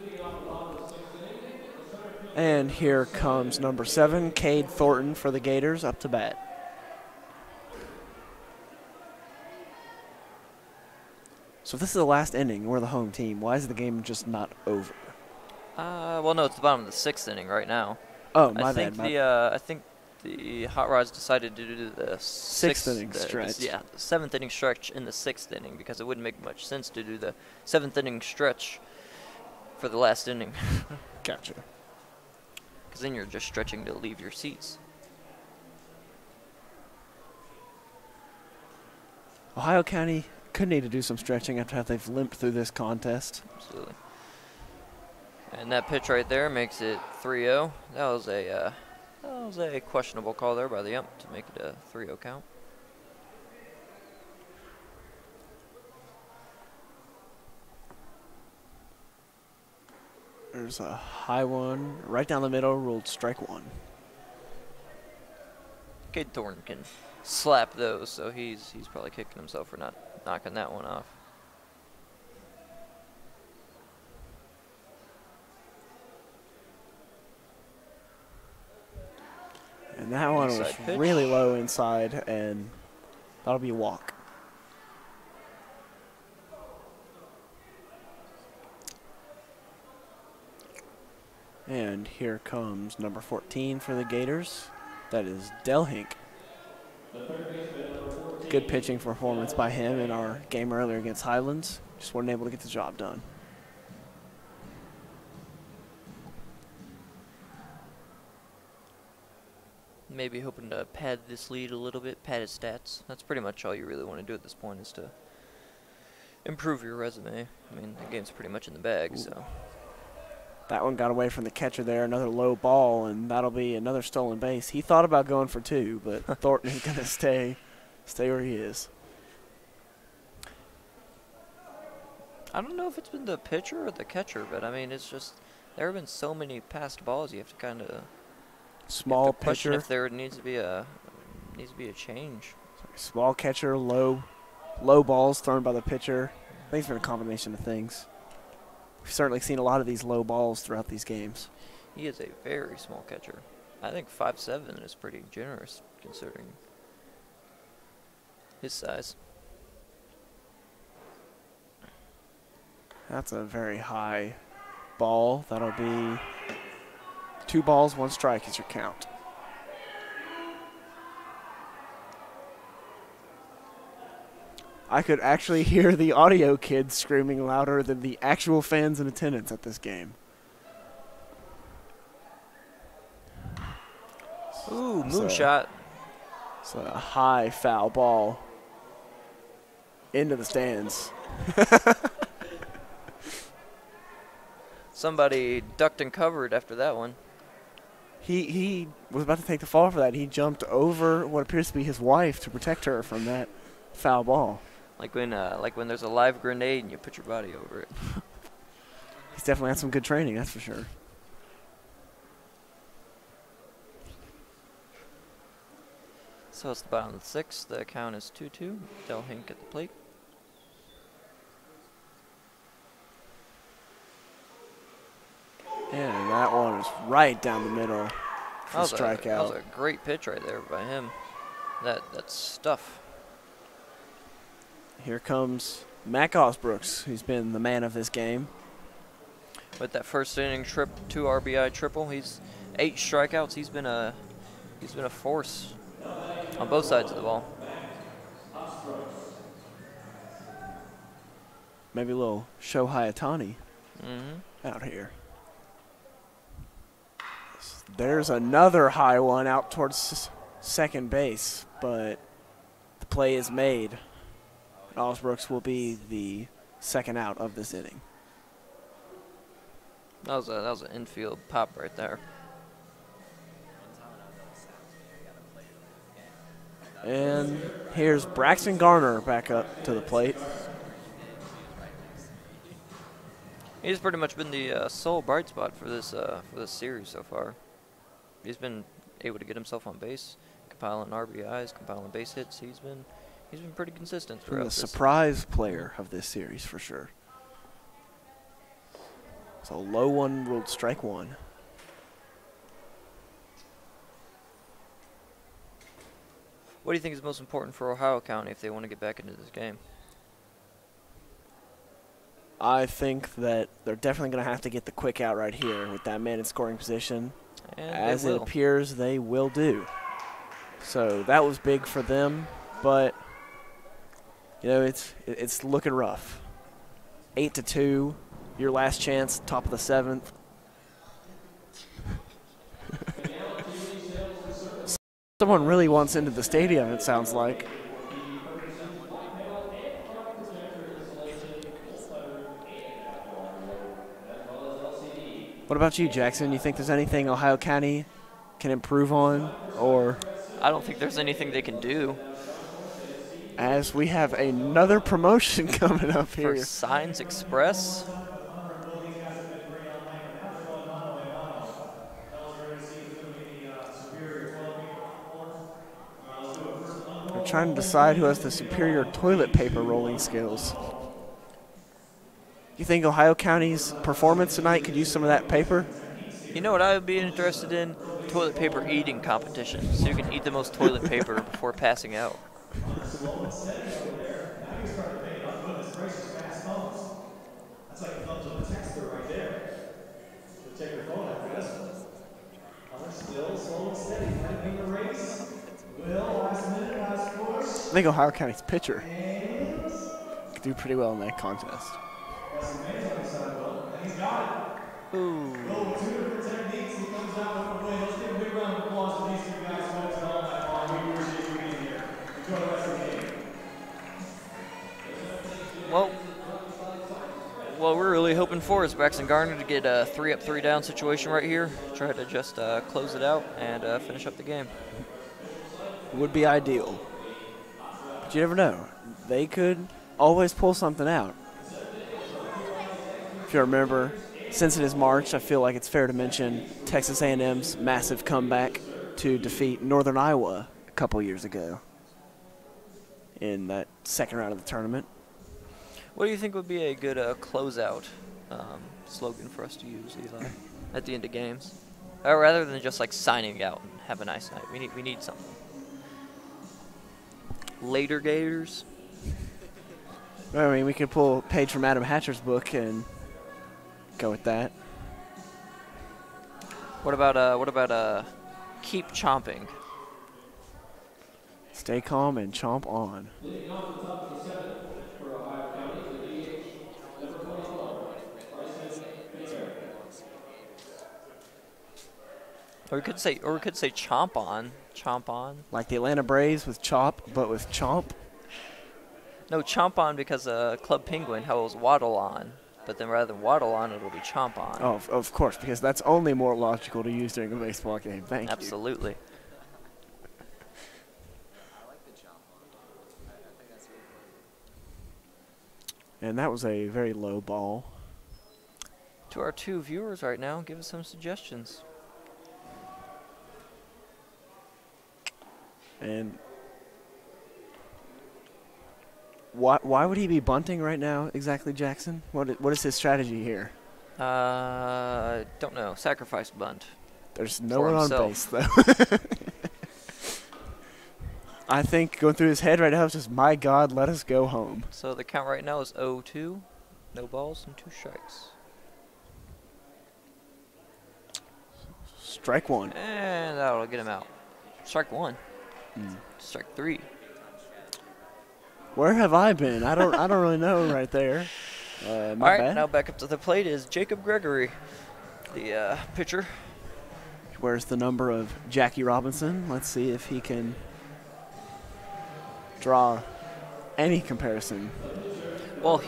And here comes number 7, Cade Thornton for the Gators, up to bat. So if this is the last inning, we're the home team. Why is the game just not over? Well, no, it's the bottom of the 6th inning right now. Oh, my bad. I think the Hot Rods decided to do the 6th inning stretch. Yeah, the 7th inning stretch in the 6th inning because it wouldn't make much sense to do the 7th inning stretch for the last inning. Gotcha. Because then you're just stretching to leave your seats. Ohio County could need to do some stretching after how they've limped through this contest. Absolutely. And that pitch right there makes it 3-0. That was a questionable call there by the ump to make it a 3-0 count. There's a high one right down the middle, ruled strike 1. Cade Thornton can slap those, so he's probably kicking himself for not knocking that one off. And that one was really low inside, and that'll be a walk. And here comes number 14 for the Gators. That is Del Hink. Good pitching performance by him in our game earlier against Highlands. Just wasn't able to get the job done. Maybe hoping to pad this lead a little bit, pad his stats. That's pretty much all you really want to do at this point is to improve your resume. I mean, the game's pretty much in the bag, so. That one got away from the catcher there, another low ball, and that'll be another stolen base. He thought about going for 2, but Thornton is going to stay where he is. I don't know if it's been the pitcher or the catcher, but I mean, it's just there have been so many passed balls. You have to kind of small question pitcher. If there needs to be a change. Small catcher, low balls thrown by the pitcher. I think it's been a combination of things. We've certainly seen a lot of these low balls throughout these games. He is a very small catcher. I think 5'7" is pretty generous considering his size. That's a very high ball. That'll be 2 balls, 1 strike is your count. I could actually hear the audio kids screaming louder than the actual fans in attendance at this game. Ooh, moonshot. It's a high foul ball into the stands. Somebody ducked and covered after that one. He was about to take the fall for that. He jumped over what appears to be his wife to protect her from that foul ball. Like when there's a live grenade and you put your body over it. He's definitely had some good training, that's for sure. So it's the bottom of the 6th. The count is 2-2. Del Hink at the plate. And that one is right down the middle for strikeout. That was a great pitch right there by him. That's tough. Here comes Mac Osbrooks, who's been the man of this game. With that first inning trip, 2 RBI triple, he's 8 strikeouts. He's been a force on both sides of the ball. Maybe a little Shohei Ohtani Mm-hmm. out here. There's another high one out towards second base, but the play is made. Osbrooks will be the second out of this inning. That was an infield pop right there. And here's Braxton Garner back up to the plate. He's pretty much been the sole bright spot for this series so far. He's been able to get himself on base, compiling RBIs, compiling base hits. He's been pretty consistent throughout The this. surprise player of this series for sure. So low one ruled strike one. What do you think is most important for Ohio County if they want to get back into this game? I think that they're definitely going to have to get the quick out right here with that man in scoring position. And As they it will. appears they will do. So that was big for them, but you know it's looking rough. 8-2, your last chance, top of the 7th. Someone really wants into the stadium, it sounds like. What about you, Jackson? You think there's anything Ohio County can improve on, or I don't think there's anything they can do. as we have another promotion coming up For here? Signs Express, They're trying to decide who has the superior toilet paper rolling skills. You think Ohio County's performance tonight could use some of that paper? you know what I would be interested in? Toilet paper eating competition, so you can eat the most toilet paper before passing out. That's like a thumbs up texter right there. So take your phone after this one. Hunter still slow and steady, fighting the race. Will, last minute, last push. I think Ohio County's pitcher could do pretty well in that contest. Got some fans on his side, Will, and he's got it. Ooh. Will with 2 different techniques. He comes out with a win. Let's give a big round of applause to these 2 guys, folks, and all that long. We appreciate you being here. Enjoy the rest of the game. What we're really hoping for is Braxton Garner to get a 3 up, 3 down situation right here. Try to just close it out and finish up the game. Would be ideal. But you never know. They could always pull something out. If you remember, since it is March, I feel like it's fair to mention Texas A&M's massive comeback to defeat Northern Iowa a couple years ago in that second round of the tournament. What do you think would be a good closeout slogan for us to use, Eli, at the end of games? Rather than just like signing out and have a nice night. We need something. Later Gators. I mean, we could pull a page from Adam Hatcher's book and go with that. What about keep chomping? Stay calm and chomp on. Leading off the top of the 7th for Ohio County, the DH, number 24, Bryson Pinter. Or we could say chomp on. Chomp on. Like the Atlanta Braves with chop, but with chomp. No, chomp on because Club Penguin, how it was waddle on. But then rather than waddle on, it'll be chomp on. Oh, of course, because that's only more logical to use during a baseball game. Thank you. Absolutely. And that was a very low ball. To our 2 viewers right now, give us some suggestions. And why would he be bunting right now exactly, Jackson? What is his strategy here? Don't know. Sacrifice bunt. There's no For one on himself. base, though. I think going through his head right now is just, my God, let us go home. So the count right now is 0-2. No balls and 2 strikes. Strike one. And that'll get him out. Strike 1. Strike 3. Where have I been? I don't really know right there. All right, now back up to the plate is Jacob Gregory, the pitcher. Where's the number of Jackie Robinson? Let's see if he can draw any comparison. Well,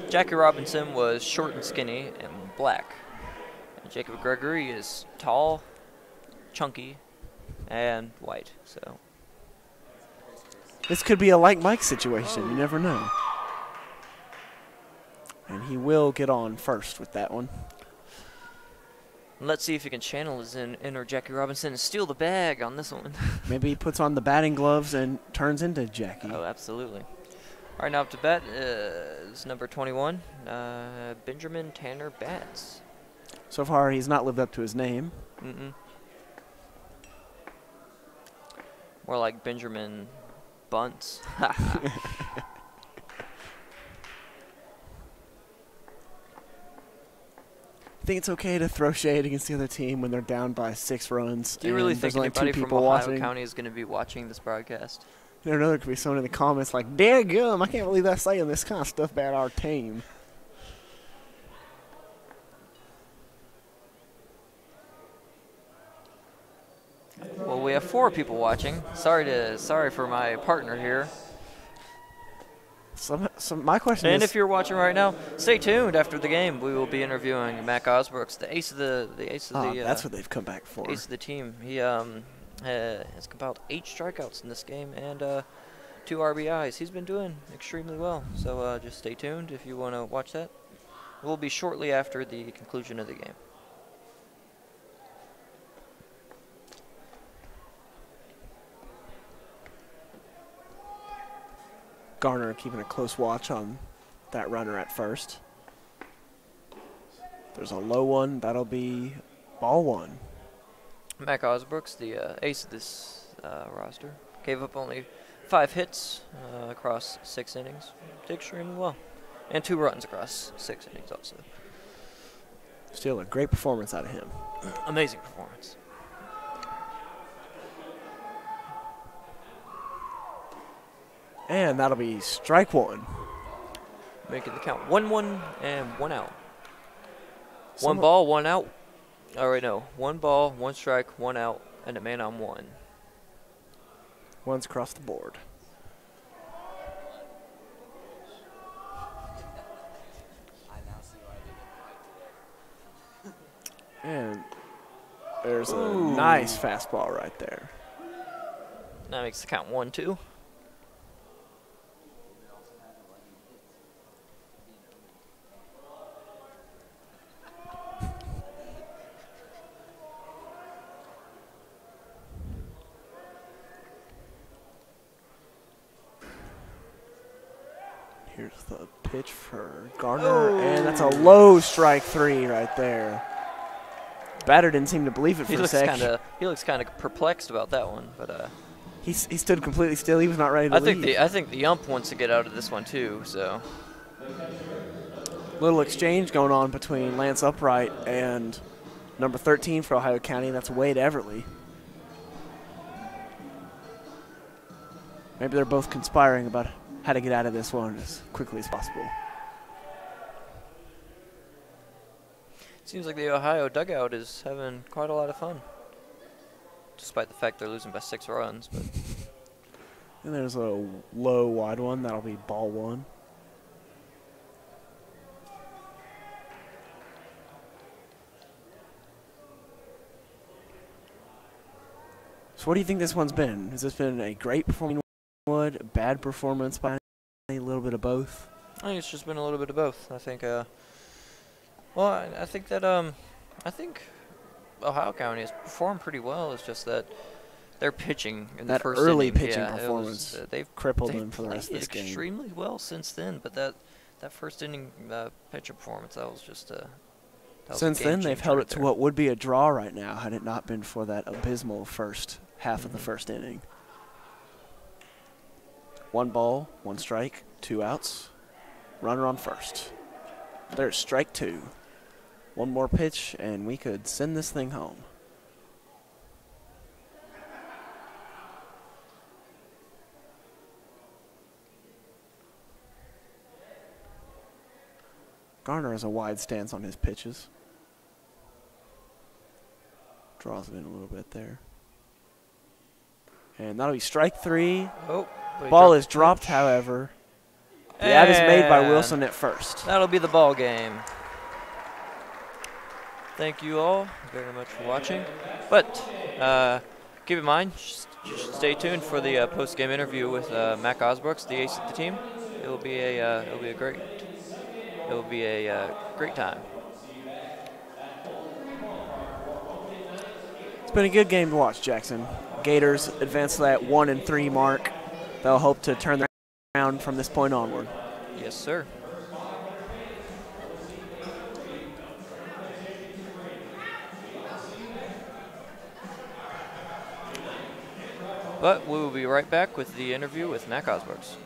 Jackie Robinson was short and skinny and black. And Jacob Gregory is tall, chunky, and white. So this could be a like Mike situation. You never know. And he will get on first with that one. let's see if he can channel his inner Jackie Robinson and steal the bag on this one. Maybe he puts on the batting gloves and turns into Jackie. Oh, absolutely. All right, now up to bat is number 21, Benjamin Tanner Batts. So far, he's not lived up to his name. More like Benjamin Bunts. I think it's okay to throw shade against the other team when they're down by 6 runs. Do you really think there's only anybody 2 from people Ohio watching? County is going to be watching this broadcast? I know there could be someone in the comments like, "Dadgum, I can't believe they're saying this kind of stuff about our team." Well, we have 4 people watching. Sorry for my partner here. So my question And is, if you're watching right now, stay tuned. After the game, we will be interviewing Mac Osbrooks, the ace of the that's what they've come back for. ace of the team. He has compiled 8 strikeouts in this game and 2 RBIs. He's been doing extremely well. So just stay tuned if you want to watch that. It will be shortly after the conclusion of the game. Garner keeping a close watch on that runner at first. There's a low one. That'll be ball 1. Mac Osbrooks, the ace of this roster, gave up only 5 hits across 6 innings. Did extremely well. And 2 runs across 6 innings also. Still a great performance out of him. Amazing performance. And that'll be strike 1. Making the count 1-1 and 1 out. 1 ball, 1 out. All right, no. 1 ball, 1 strike, 1 out, and a man on 1. One's across the board. And there's a nice fastball right there. That makes the count 1-2. Here's the pitch for Garner, and that's a low strike 3 right there. Batter didn't seem to believe it for a sec. He looks kind of perplexed about that one, but he stood completely still. He was not ready to leave. I think the ump wants to get out of this one too. So little exchange going on between Lance Upright and number 13 for Ohio County. That's Wade Everly. Maybe they're both conspiring about how to get out of this one as quickly as possible. Seems like the Ohio dugout is having quite a lot of fun, despite the fact they're losing by 6 runs. But and there's a low wide one. That'll be ball 1. So what do you think this one's been? Has this been a great performance by Greenwood, bad performance by a little bit of both? I think it's just been a little bit of both. I think, I think that I think Ohio County has performed pretty well. It's just that their pitching in the first early inning, pitching performance they've crippled them for the rest of this game. Extremely well since then, but that first inning pitcher performance, that was just since then they've held it to what would be a draw right now had it not been for that abysmal first half of the first inning. 1 ball, 1 strike, 2 outs. Runner on first. There's strike 2. 1 more pitch, and we could send this thing home. Garner has a wide stance on his pitches. Draws it in a little bit there. And that'll be strike 3. Oh, Ball is dropped, however. The out is made by Wilson at first. That'll be the ball game. Thank you all very much for watching. But keep in mind, just stay tuned for the post-game interview with Mac Osbrooks, the ace of the team. It'll be a great time. It's been a good game to watch, Jackson. Gators advance to that 1-3 mark. They'll hope to turn around from this point onward. Yes, sir. But we will be right back with the interview with Mac Osbrooks.